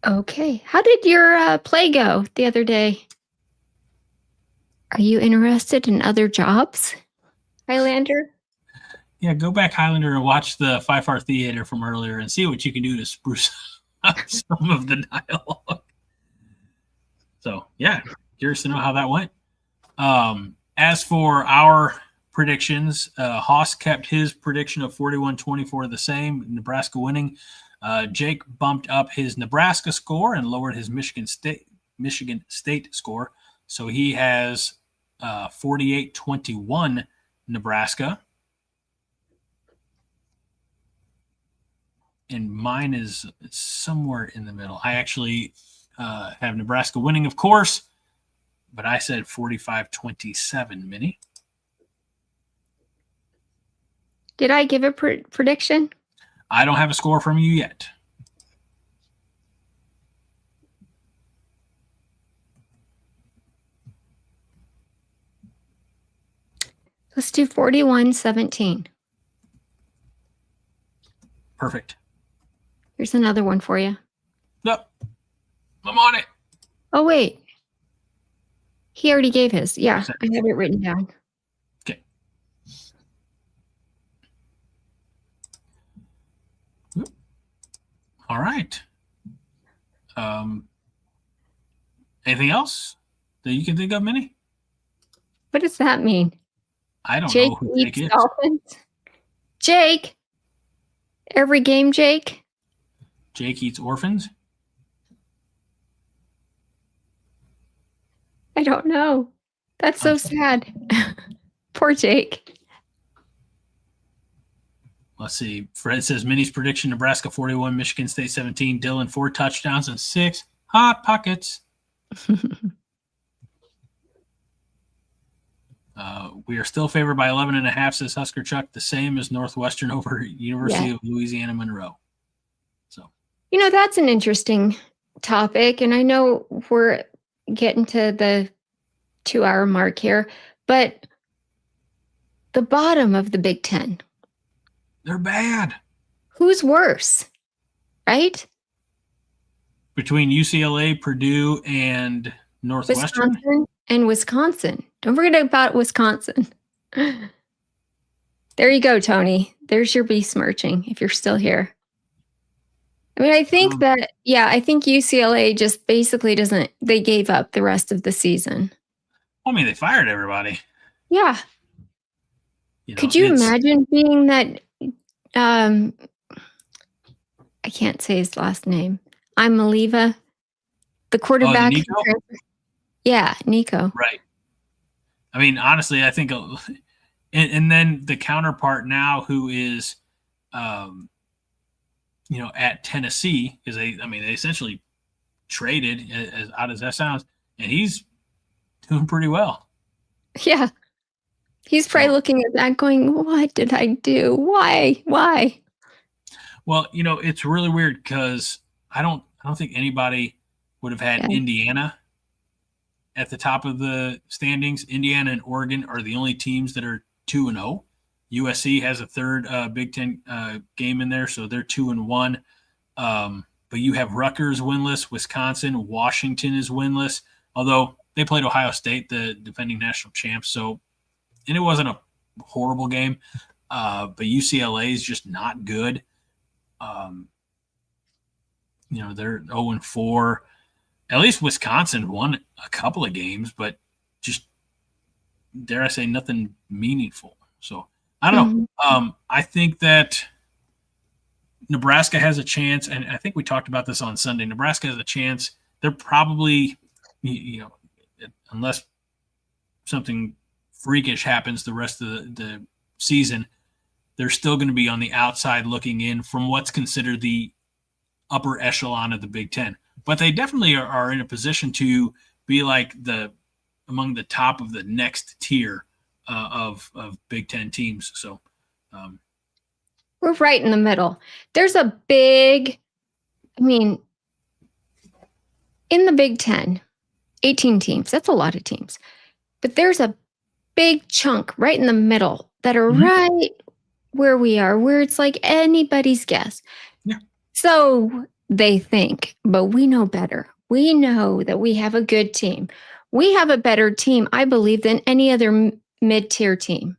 Okay. How did your play go the other day? Are you interested in other jobs, Highlander? Yeah, go back, Highlander, and watch the 5-Hour Theater from earlier and see what you can do to spruce up some of the dialogue. So, yeah, curious to know how that went. As for our predictions, Haas kept his prediction of 41-24 the same, Nebraska winning. Jake bumped up his Nebraska score and lowered his Michigan State score. So he has 48-21 Nebraska. And mine is somewhere in the middle. I actually have Nebraska winning, of course, but I said 45-27, Minnie. Did I give a prediction? I don't have a score from you yet. Let's do 41-17. Perfect. Here's another one for you. No, I'm on it. Oh, wait. He already gave his. Yeah, I have it written down. Okay. All right. Anything else that you can think of, Minnie? What does that mean? I don't Jake know who eats Jake is. dolphins. Jake. Every game, Jake. Jake eats orphans? I don't know. That's so sad. Poor Jake. Let's see. Fred says Minnie's prediction: Nebraska 41, Michigan State 17. Dylan 4 touchdowns and 6 hot pockets. We are still favored by 11.5, says Husker Chuck, the same as Northwestern over University of Louisiana Monroe. So, that's an interesting topic, and I know we're getting to the 2-hour mark here, but the bottom of the Big Ten, they're bad. Who's worse, right? Between UCLA, Purdue, and Northwestern. Wisconsin. Don't forget about Wisconsin. There you go, Tony. There's your besmirching if you're still here. I mean, I think I think UCLA just basically they gave up the rest of the season. I mean, they fired everybody. Yeah. Could you imagine being that, I can't say his last name. I'm Maliva, the quarterback. Nico? Yeah, Nico. Right. I mean, honestly, I think, and then the counterpart now who is, at Tennessee, because they essentially traded, as odd as that sounds, and he's doing pretty well. Yeah. He's probably looking at that going, what did I do? Why? Well, it's really weird because I don't think anybody would have had Indiana at the top of the standings. Indiana and Oregon are the only teams that are 2-0. USC has a third Big Ten game in there, so they're 2-1. But you have Rutgers winless, Wisconsin, Washington is winless, although they played Ohio State, the defending national champs. So, and it wasn't a horrible game, but UCLA is just not good. They're 0-4. At least Wisconsin won a couple of games, but just dare I say, nothing meaningful. So I don't know. I think that Nebraska has a chance, and I think we talked about this on Sunday. Nebraska has a chance. They're probably, unless something freakish happens the rest of the season, they're still going to be on the outside looking in from what's considered the upper echelon of the Big Ten. But they definitely are in a position to be like among the top of the next tier of Big Ten teams. So we're right in the middle. There's a big, in the Big Ten, 18 teams. That's a lot of teams. But there's a big chunk right in the middle that are right where we are, where it's like anybody's guess. Yeah. So they think, but we know better. We know that we have a good team. We have a better team, I believe, than any other mid-tier team.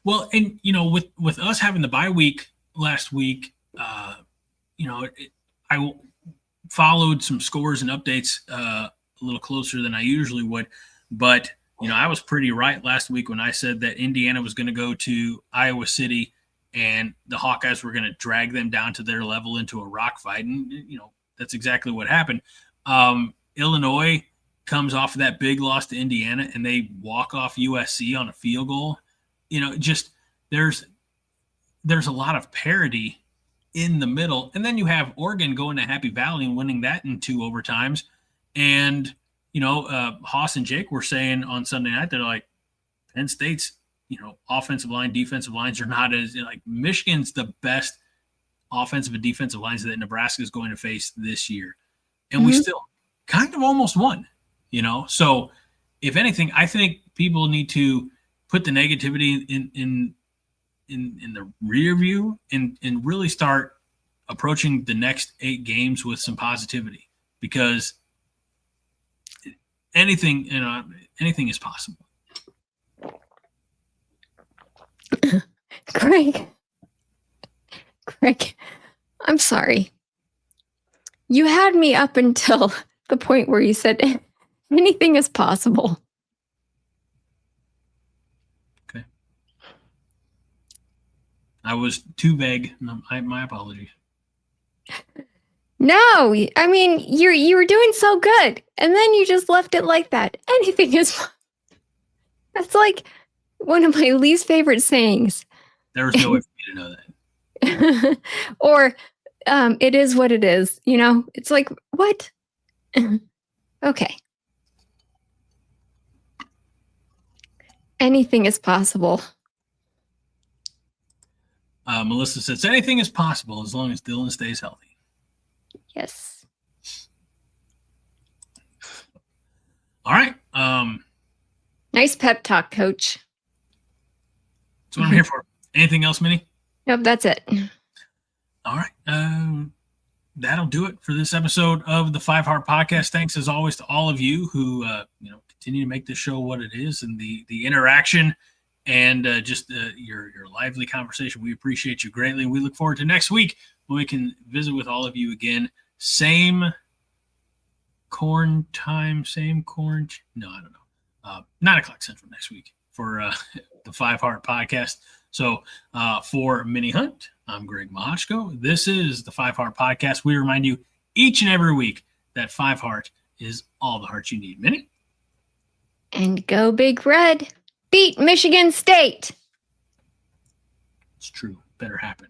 Well, and, with us having the bye week last week, I followed some scores and updates a little closer than I usually would. But, I was pretty right last week when I said that Indiana was going to go to Iowa City and the Hawkeyes were going to drag them down to their level into a rock fight. And, that's exactly what happened. Illinois comes off of that big loss to Indiana and they walk off USC on a field goal. Just there's a lot of parity in the middle. And then you have Oregon going to Happy Valley and winning that in 2 overtimes. And, Haas and Jake were saying on Sunday night, they're like, Penn State's, offensive line, defensive lines are not as like Michigan's the best offensive and defensive lines that Nebraska is going to face this year. And we still kind of almost won, So if anything, I think people need to put the negativity in the rear view and really start approaching the next 8 games with some positivity, because anything is possible. Greg, I'm sorry. You had me up until the point where you said anything is possible. Okay. I was too vague. My apologies. No, you were doing so good, and then you just left it like that. Anything is. That's like one of my least favorite sayings. There was no way for me to know that. Or, it is what it is. It's like, what? Okay. Anything is possible. Melissa says anything is possible as long as Dylan stays healthy. Yes. All right. Nice pep talk, Coach. That's what I'm here for. Anything else, Minnie? Nope, that's it. All right. That'll do it for this episode of the 5 Heart Podcast. Thanks, as always, to all of you who continue to make this show what it is, and the interaction and just your lively conversation. We appreciate you greatly. We look forward to next week when we can visit with all of you again. Same corn time, same corn. No, I don't know. 9 o'clock Central next week for the 5 Heart Podcast. So for Minnie Hunt, I'm Greg Mahashko. This is the 5 Heart Podcast. We remind you each and every week that 5 Heart is all the heart you need. Minnie? And go Big Red. Beat Michigan State. It's true. Better happen.